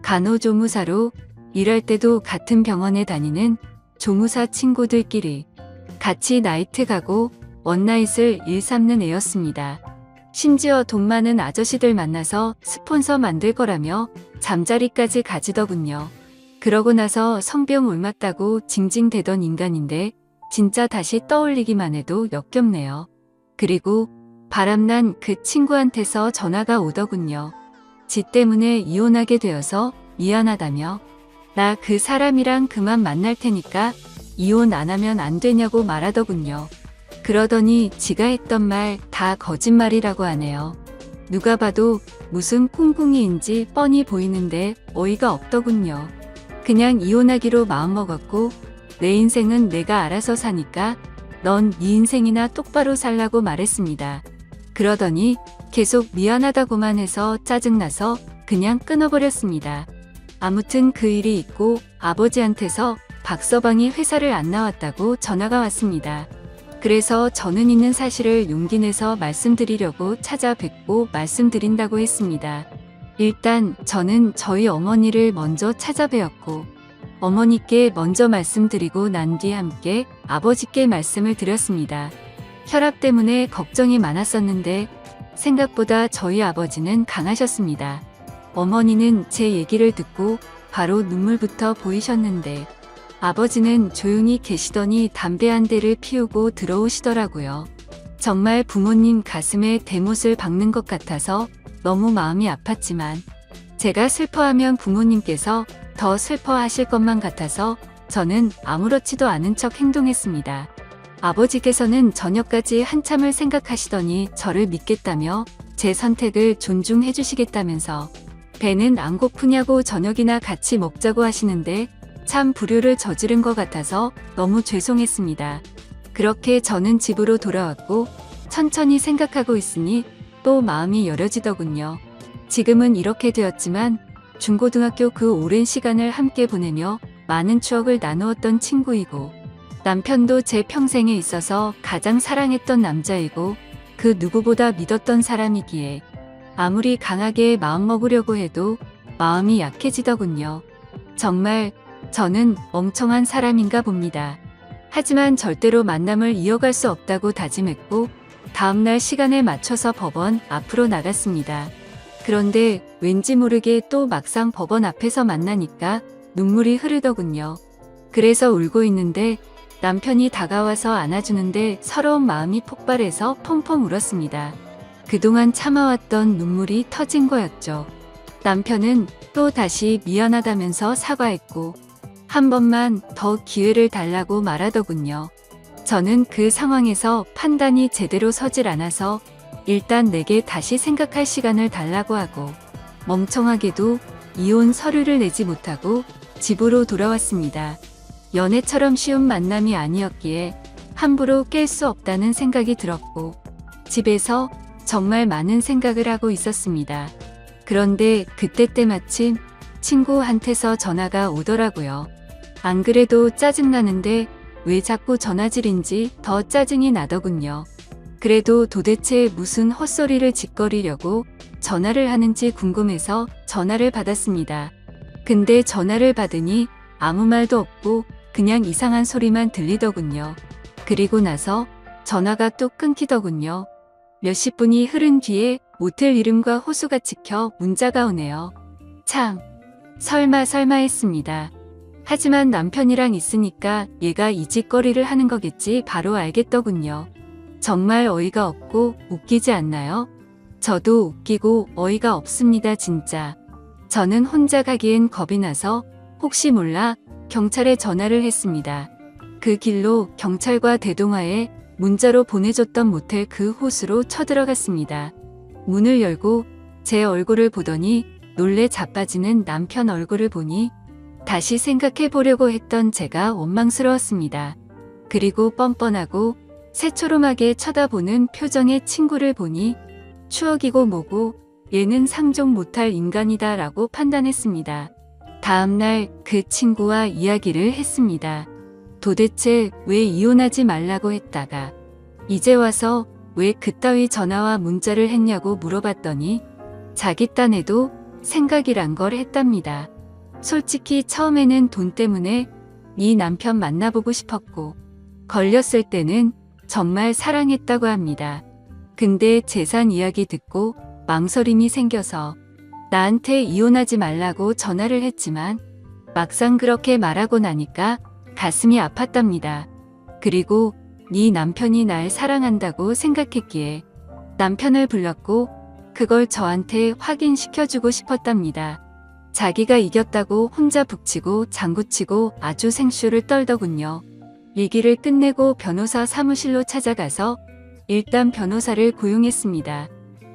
간호조무사로 일할 때도 같은 병원에 다니는 조무사 친구들끼리 같이 나이트 가고 원나잇을 일삼는 애였습니다. 심지어 돈 많은 아저씨들 만나서 스폰서 만들 거라며 잠자리까지 가지더군요. 그러고 나서 성병 옮았다고 징징대던 인간인데 진짜 다시 떠올리기만 해도 역겹네요. 그리고 바람난 그 친구한테서 전화가 오더군요. 지 때문에 이혼하게 되어서 미안하다며 나 그 사람이랑 그만 만날 테니까 이혼 안 하면 안 되냐고 말하더군요. 그러더니 지가 했던 말 다 거짓말이라고 하네요. 누가 봐도 무슨 꿍꿍이인지 뻔히 보이는데 어이가 없더군요. 그냥 이혼하기로 마음먹었고 내 인생은 내가 알아서 사니까 넌 네 인생이나 똑바로 살라고 말했습니다. 그러더니 계속 미안하다고만 해서 짜증나서 그냥 끊어버렸습니다. 아무튼 그 일이 있고 아버지한테서 박서방이 회사를 안 나왔다고 전화가 왔습니다. 그래서 저는 있는 사실을 용기 내서 말씀드리려고 찾아뵙고 말씀드린다고 했습니다. 일단 저는 저희 어머니를 먼저 찾아뵈었고 어머니께 먼저 말씀드리고 난 뒤 함께 아버지께 말씀을 드렸습니다. 혈압 때문에 걱정이 많았었는데 생각보다 저희 아버지는 강하셨습니다. 어머니는 제 얘기를 듣고 바로 눈물부터 보이셨는데 아버지는 조용히 계시더니 담배 한 대를 피우고 들어오시더라고요. 정말 부모님 가슴에 대못을 박는 것 같아서 너무 마음이 아팠지만 제가 슬퍼하면 부모님께서 더 슬퍼하실 것만 같아서 저는 아무렇지도 않은 척 행동했습니다. 아버지께서는 저녁까지 한참을 생각하시더니 저를 믿겠다며 제 선택을 존중해 주시겠다면서 배는 안 고프냐고 저녁이나 같이 먹자고 하시는데 참 불효를 저지른 것 같아서 너무 죄송했습니다. 그렇게 저는 집으로 돌아왔고 천천히 생각하고 있으니 또 마음이 여려지더군요. 지금은 이렇게 되었지만 중고등학교 그 오랜 시간을 함께 보내며 많은 추억을 나누었던 친구이고 남편도 제 평생에 있어서 가장 사랑했던 남자이고 그 누구보다 믿었던 사람이기에 아무리 강하게 마음먹으려고 해도 마음이 약해지더군요. 정말 저는 멍청한 사람인가 봅니다. 하지만 절대로 만남을 이어갈 수 없다고 다짐했고 다음날 시간에 맞춰서 법원 앞으로 나갔습니다. 그런데 왠지 모르게 또 막상 법원 앞에서 만나니까 눈물이 흐르더군요. 그래서 울고 있는데 남편이 다가와서 안아주는데 서러운 마음이 폭발해서 펑펑 울었습니다. 그동안 참아왔던 눈물이 터진 거였죠. 남편은 또 다시 미안하다면서 사과했고 한 번만 더 기회를 달라고 말하더군요. 저는 그 상황에서 판단이 제대로 서질 않아서 일단 내게 다시 생각할 시간을 달라고 하고 멍청하게도 이혼 서류를 내지 못하고 집으로 돌아왔습니다. 연애처럼 쉬운 만남이 아니었기에 함부로 깰 수 없다는 생각이 들었고 집에서 정말 많은 생각을 하고 있었습니다. 그런데 그때 때마침 친구한테서 전화가 오더라고요. 안 그래도 짜증나는데 왜 자꾸 전화질인지 더 짜증이 나더군요. 그래도 도대체 무슨 헛소리를 짓거리려고 전화를 하는지 궁금해서 전화를 받았습니다. 근데 전화를 받으니 아무 말도 없고 그냥 이상한 소리만 들리더군요. 그리고 나서 전화가 또 끊기더군요. 몇십 분이 흐른 뒤에 모텔 이름과 호수가 찍혀 문자가 오네요. 참, 설마 했습니다. 하지만 남편이랑 있으니까 얘가 이 짓거리를 하는 거겠지 바로 알겠더군요. 정말 어이가 없고 웃기지 않나요? 저도 웃기고 어이가 없습니다, 진짜. 저는 혼자 가기엔 겁이 나서 혹시 몰라 경찰에 전화를 했습니다. 그 길로 경찰과 대동하에 문자로 보내줬던 모텔 그 호수로 쳐들어갔습니다. 문을 열고 제 얼굴을 보더니 놀래 자빠지는 남편 얼굴을 보니 다시 생각해 보려고 했던 제가 원망스러웠습니다. 그리고 뻔뻔하고 새초롬하게 쳐다보는 표정의 친구를 보니 추억이고 뭐고 얘는 상종 못할 인간이다 라고 판단했습니다. 다음날 그 친구와 이야기를 했습니다. 도대체 왜 이혼하지 말라고 했다가 이제 와서 왜 그따위 전화와 문자를 했냐고 물어봤더니 자기 딴에도 생각이란 걸 했답니다. 솔직히 처음에는 돈 때문에 네 남편 만나보고 싶었고 걸렸을 때는 정말 사랑했다고 합니다. 근데 재산 이야기 듣고 망설임이 생겨서 나한테 이혼하지 말라고 전화를 했지만 막상 그렇게 말하고 나니까 가슴이 아팠답니다. 그리고 네 남편이 날 사랑한다고 생각했기에 남편을 불렀고 그걸 저한테 확인시켜주고 싶었답니다. 자기가 이겼다고 혼자 북치고 장구치고 아주 생쇼를 떨더군요. 얘기를 끝내고 변호사 사무실로 찾아가서 일단 변호사를 고용했습니다.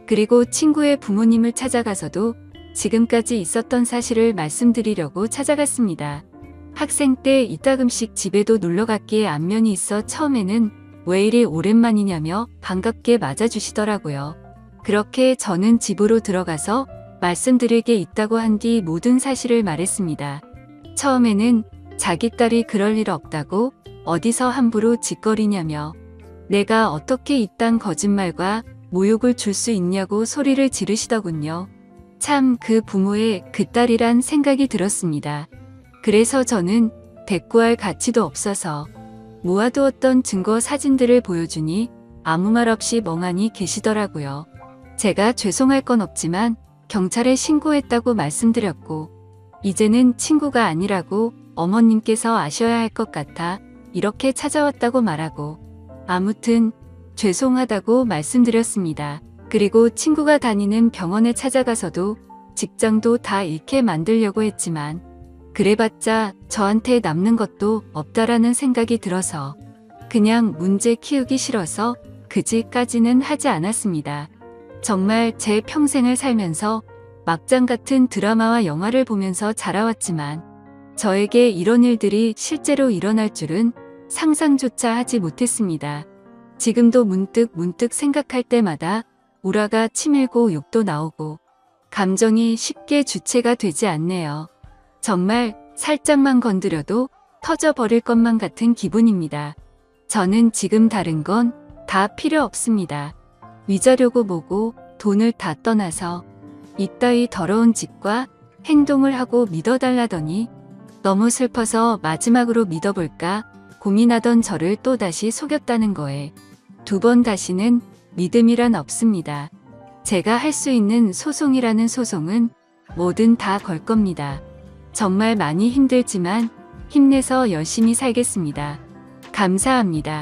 그리고 친구의 부모님을 찾아가서도 지금까지 있었던 사실을 말씀드리려고 찾아갔습니다. 학생 때 이따금씩 집에도 놀러 갔기에 안면이 있어 처음에는 왜 이리 오랜만이냐며 반갑게 맞아주시더라고요. 그렇게 저는 집으로 들어가서 말씀드릴 게 있다고 한 뒤 모든 사실을 말했습니다. 처음에는 자기 딸이 그럴 일 없다고 어디서 함부로 짓거리냐며 내가 어떻게 이딴 거짓말과 모욕을 줄 수 있냐고 소리를 지르시더군요. 참 그 부모의 그 딸이란 생각이 들었습니다. 그래서 저는 대꾸할 가치도 없어서 모아두었던 증거 사진들을 보여주니 아무 말 없이 멍하니 계시더라고요. 제가 죄송할 건 없지만 경찰에 신고했다고 말씀드렸고 이제는 친구가 아니라고 어머님께서 아셔야 할 것 같아 이렇게 찾아왔다고 말하고 아무튼 죄송하다고 말씀드렸습니다. 그리고 친구가 다니는 병원에 찾아가서도 직장도 다 잃게 만들려고 했지만 그래봤자 저한테 남는 것도 없다라는 생각이 들어서 그냥 문제 키우기 싫어서 그지까지는 하지 않았습니다. 정말 제 평생을 살면서 막장 같은 드라마와 영화를 보면서 자라왔지만 저에게 이런 일들이 실제로 일어날 줄은 상상조차 하지 못했습니다. 지금도 문득 생각할 때마다 우라가 치밀고 욕도 나오고 감정이 쉽게 주체가 되지 않네요. 정말 살짝만 건드려도 터져버릴 것만 같은 기분입니다. 저는 지금 다른 건 다 필요 없습니다. 위자료고 뭐고 돈을 다 떠나서 이따위 더러운 짓과 행동을 하고 믿어달라더니 너무 슬퍼서 마지막으로 믿어볼까 고민하던 저를 또다시 속였다는 거에 두 번 다시는 믿음이란 없습니다. 제가 할 수 있는 소송이라는 소송은 뭐든 다 걸 겁니다. 정말 많이 힘들지만 힘내서 열심히 살겠습니다. 감사합니다.